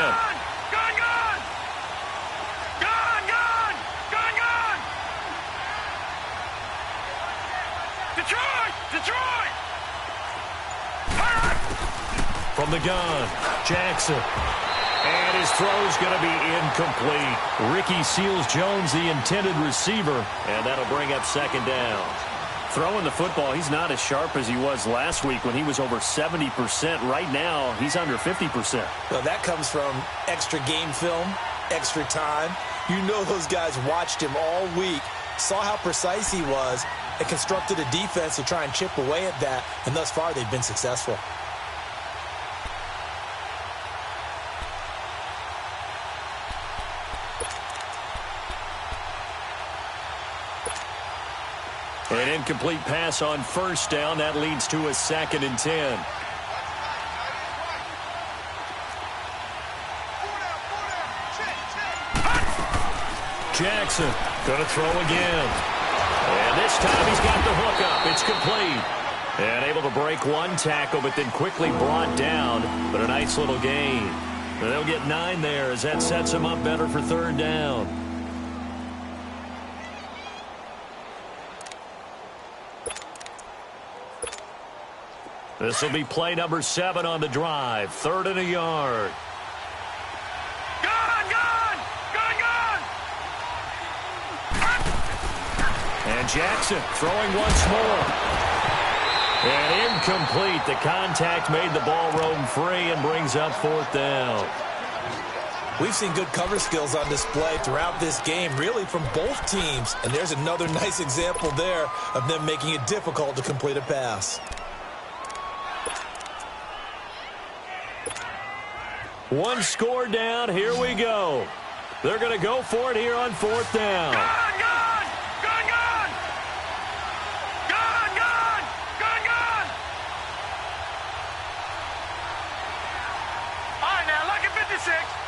Gone! Detroit! From the gun, Jackson. And his throw's going to be incomplete. Ricky Seals-Jones, the intended receiver, and that'll bring up second down. Throwing the football, he's not as sharp as he was last week when he was over 70%. Right now, he's under 50%. Well, that comes from extra game film, extra time. You know those guys watched him all week, saw how precise he was, and constructed a defense to try and chip away at that, and thus far they've been successful. An incomplete pass on first down. That leads to a second and 10. Jackson going to throw again. And this time he's got the hook up. It's complete. And able to break one tackle, but then quickly brought down. But a nice little gain. And they'll get 9 there as that sets him up better for third down. This will be play number 7 on the drive. 3rd and a yard. And Jackson throwing once more. And incomplete. The contact made the ball roam free and brings up 4th down. We've seen good cover skills on display throughout this game, really from both teams. And there's another nice example there of them making it difficult to complete a pass. One score down. Here we go. They're going to go for it here on 4th down.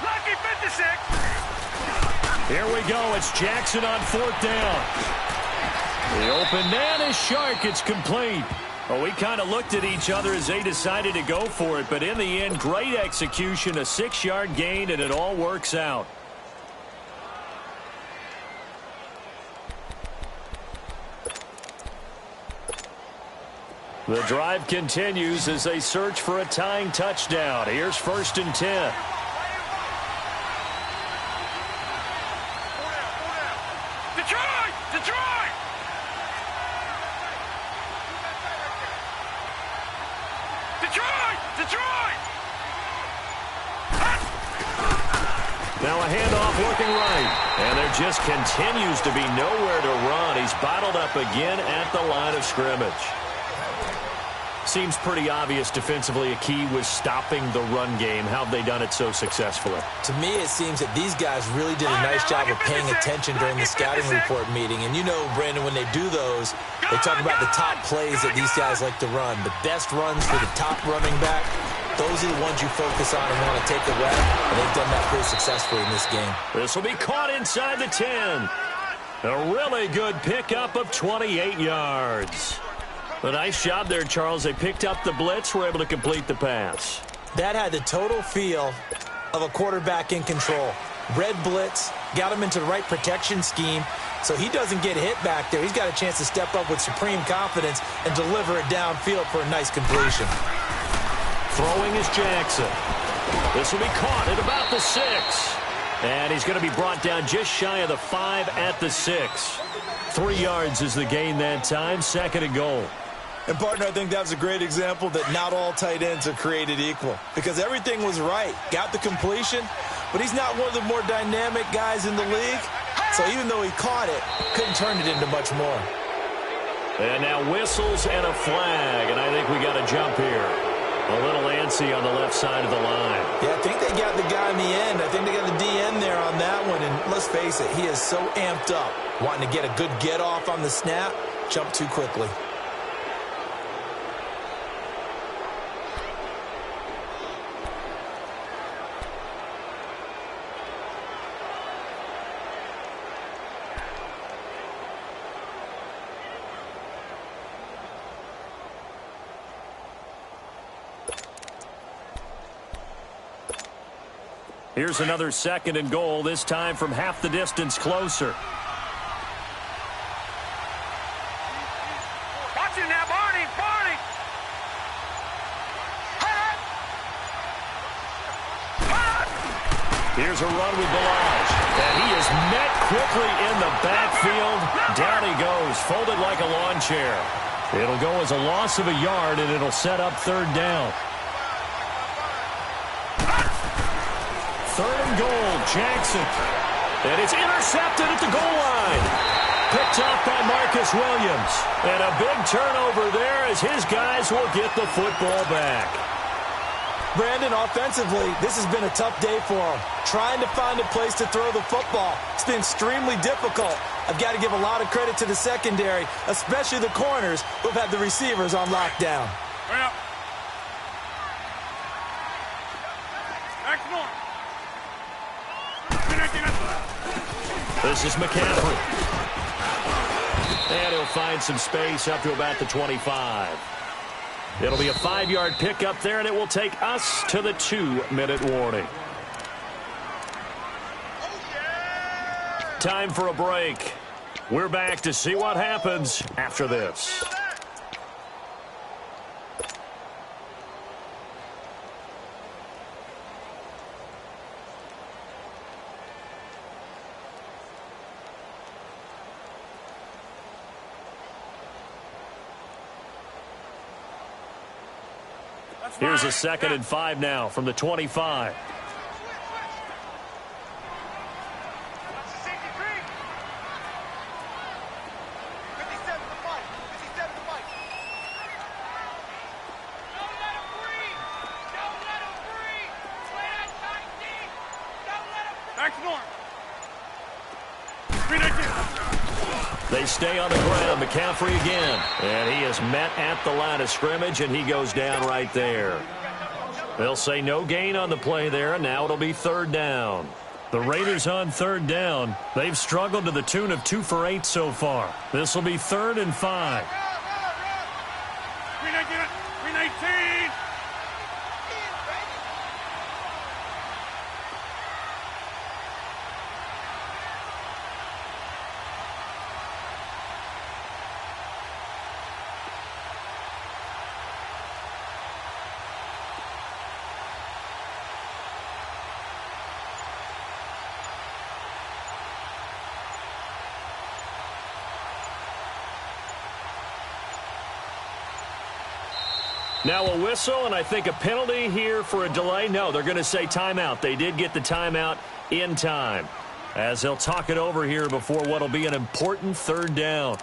Lucky 56. Here we go. It's Jackson on 4th down. The open man is Shark. It's complete. Well, we kind of looked at each other as they decided to go for it, but in the end, great execution, a 6-yard gain, and it all works out. The drive continues as they search for a tying touchdown. Here's 1st and 10. Now a handoff looking right. And there just continues to be nowhere to run. He's bottled up again at the line of scrimmage. Seems pretty obvious defensively a key was stopping the run game. How have they done it so successfully? To me, it seems that these guys really did a nice job of paying attention during the scouting report meeting. And you know, Brandon, when they do those, they talk about the top plays that these guys like to run. The best runs for the top running back. Those are the ones you focus on and want to take away, and they've done that pretty successfully in this game. This will be caught inside the 10. A really good pickup of 28 yards. A nice job there, Charles. They picked up the blitz, were able to complete the pass. That had the total feel of a quarterback in control. Red blitz, got him into the right protection scheme, so he doesn't get hit back there. He's got a chance to step up with supreme confidence and deliver it downfield for a nice completion. Throwing is Jackson. This will be caught at about the 6. And he's going to be brought down just shy of the 5 at the 6. 3 yards is the gain that time, 2nd and goal. And, partner, I think that was a great example that not all tight ends are created equal. Because everything was right. Got the completion, but he's not one of the more dynamic guys in the league. So even though he caught it, couldn't turn it into much more. And now whistles and a flag, and I think we got a jump here. A little antsy on the left side of the line. Yeah, I think they got the guy in the end. I think they got the DN there on that one. And let's face it, he is so amped up, wanting to get a good get-off on the snap, jump too quickly. Here's another 2nd and goal, this time from half the distance closer. Watch it now, Barney! Barney! Here's a run with Balaj. And he is met quickly in the backfield. Down he goes, folded like a lawn chair. It'll go as a loss of a yard, and it'll set up 3rd down. 3rd and goal, Jackson. And it's intercepted at the goal line. Picked off by Marcus Williams. And a big turnover there as his guys will get the football back. Brandon, offensively, this has been a tough day for him. Trying to find a place to throw the football. It's been extremely difficult. I've got to give a lot of credit to the secondary, especially the corners who've had the receivers on lockdown. Well. This is McCaffrey. And he'll find some space up to about the 25. It'll be a 5-yard pickup there, and it will take us to the 2-minute warning. Time for a break. We're back to see what happens after this. Here's a 2nd and 5 now from the 25. They stay on the ground. McCaffrey again. And he is met at the line of scrimmage, and he goes down right there. They'll say no gain on the play there, and now it'll be 3rd down. The Raiders on 3rd down. They've struggled to the tune of 2 for 8 so far. This will be 3rd and 5. 319. Now a whistle, and I think a penalty here for a delay. No, they're going to say timeout. They did get the timeout in time, as they'll talk it over here before what will be an important 3rd down.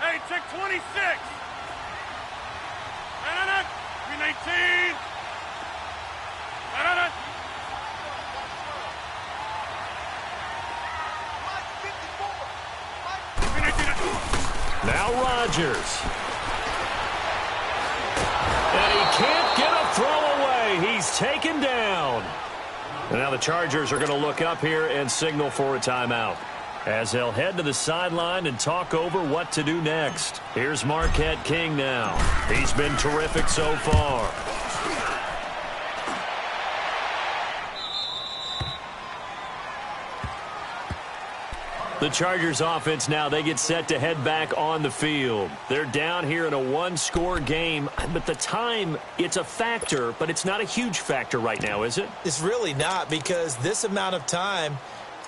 Hey, check 26. 319. Now Rodgers. And he can't get a throw away. He's taken down. And now the Chargers are going to look up here and signal for a timeout, as they'll head to the sideline and talk over what to do next. Here's Marquette King now. He's been terrific so far. The Chargers offense now, they get set to head back on the field. They're down here in a 1-score game, but the time, it's a factor, but it's not a huge factor right now, is it? It's really not, because this amount of time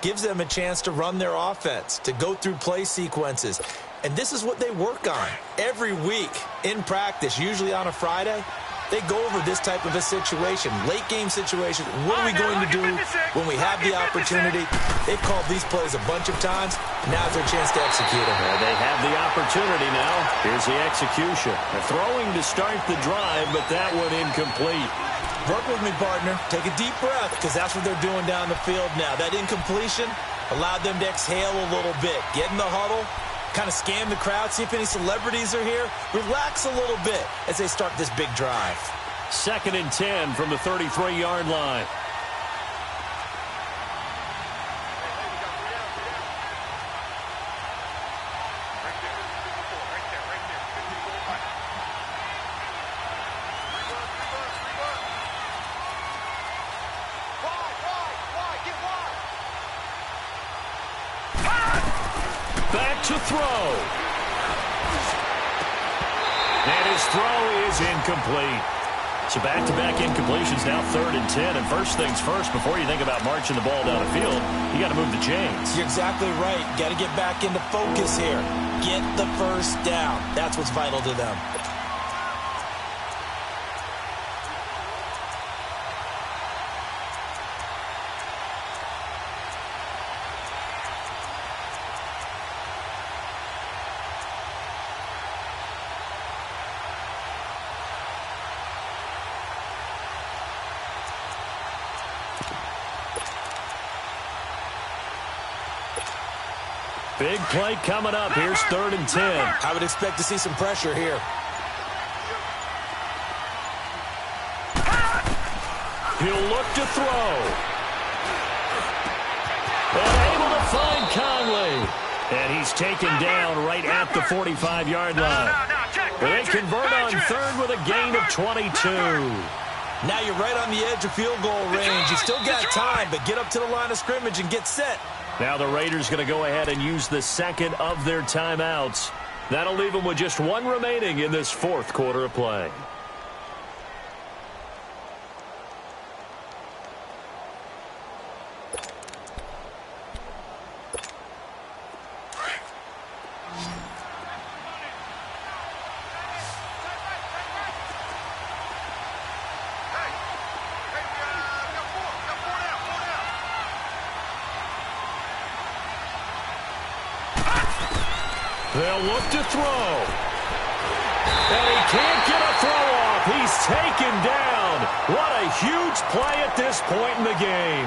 gives them a chance to run their offense, to go through play sequences. And this is what they work on every week in practice, usually on a Friday. They go over this type of a situation, late-game situation. What are we going to do when we have the opportunity? They've called these plays a bunch of times. Now's their chance to execute them. Well, they have the opportunity now. Here's the execution. They're throwing to start the drive, but that one incomplete. Work with me, partner. Take a deep breath, because that's what they're doing down the field now. That incompletion allowed them to exhale a little bit. Get in the huddle, kind of scan the crowd, see if any celebrities are here. Relax a little bit as they start this big drive. 2nd and 10 from the 33-yard line. Back to throw. And his throw is incomplete. So back-to-back incompletions, now 3rd and 10. And first things first, before you think about marching the ball down the field, you got to move the chains. You're exactly right. Got to get back into focus here. Get the first down. That's what's vital to them. Big play coming up. Here's 3rd and 10. I would expect to see some pressure here. He'll look to throw. And able to find Conley. And he's taken down right at the 45-yard line. They convert on 3rd with a gain of 22. Now you're right on the edge of field goal range. You still got time, but get up to the line of scrimmage and get set. Now the Raiders going to go ahead and use the second of their timeouts. That'll leave them with just one remaining in this 4th quarter of play. They'll look to throw. And he can't get a throw off. He's taken down. What a huge play at this point in the game.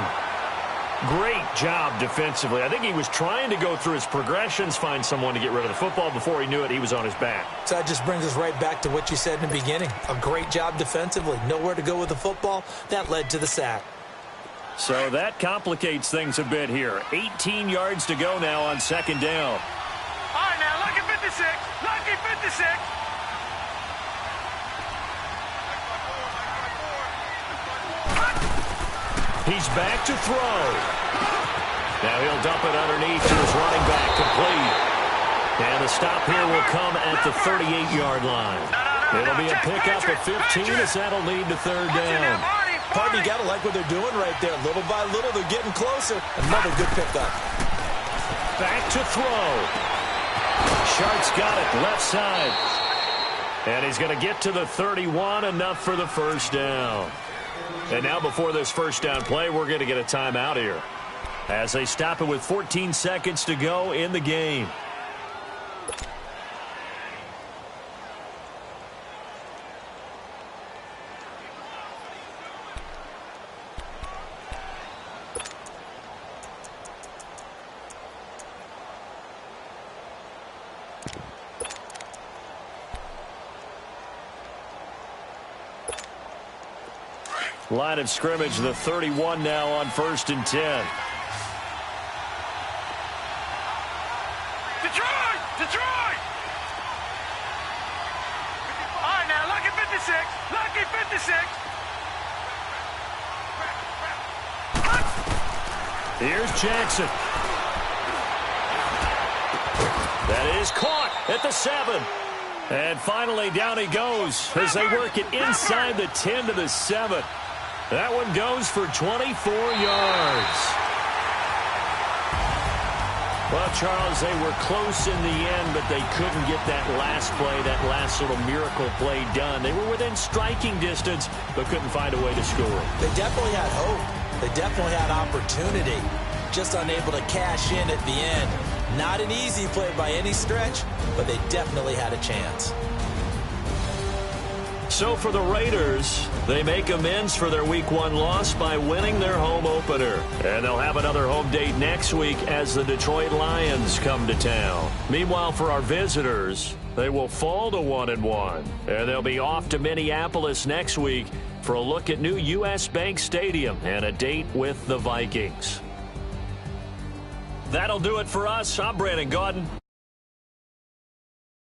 Great job defensively. I think he was trying to go through his progressions, find someone to get rid of the football. Before he knew it, he was on his back. So that just brings us right back to what you said in the beginning. A great job defensively. Nowhere to go with the football. That led to the sack. So that complicates things a bit here. 18 yards to go now on 2nd down. All right, now, lucky 56. Lucky 56. He's back to throw. Now he'll dump it underneath to his running back, complete. And the stop here will come at the 38-yard line. It'll be a pickup of 15 as that'll lead to 3rd down. Pardon, you got to like what they're doing right there. Little by little, they're getting closer. Another good pickup. Back to throw. Sharp's got it left side. And he's going to get to the 31, enough for the first down. And now before this first down play, we're going to get a timeout here as they stop it with 14 seconds to go in the game. Line of scrimmage, the 31 now on 1st and 10. Detroit! Detroit! All right, now, lucky 56. Lucky 56. Here's Jackson. That is caught at the 7. And finally down he goes as they work it inside the 10 to the 7. That one goes for 24 yards. Well, Charles, they were close in the end, but they couldn't get that last play, that last little miracle play done. They were within striking distance, but couldn't find a way to score. They definitely had hope. They definitely had opportunity. Just unable to cash in at the end. Not an easy play by any stretch, but they definitely had a chance. So for the Raiders, they make amends for their Week 1 loss by winning their home opener. And they'll have another home date next week as the Detroit Lions come to town. Meanwhile, for our visitors, they will fall to 1-1. And they'll be off to Minneapolis next week for a look at new U.S. Bank Stadium and a date with the Vikings. That'll do it for us. I'm Brandon Gaudin.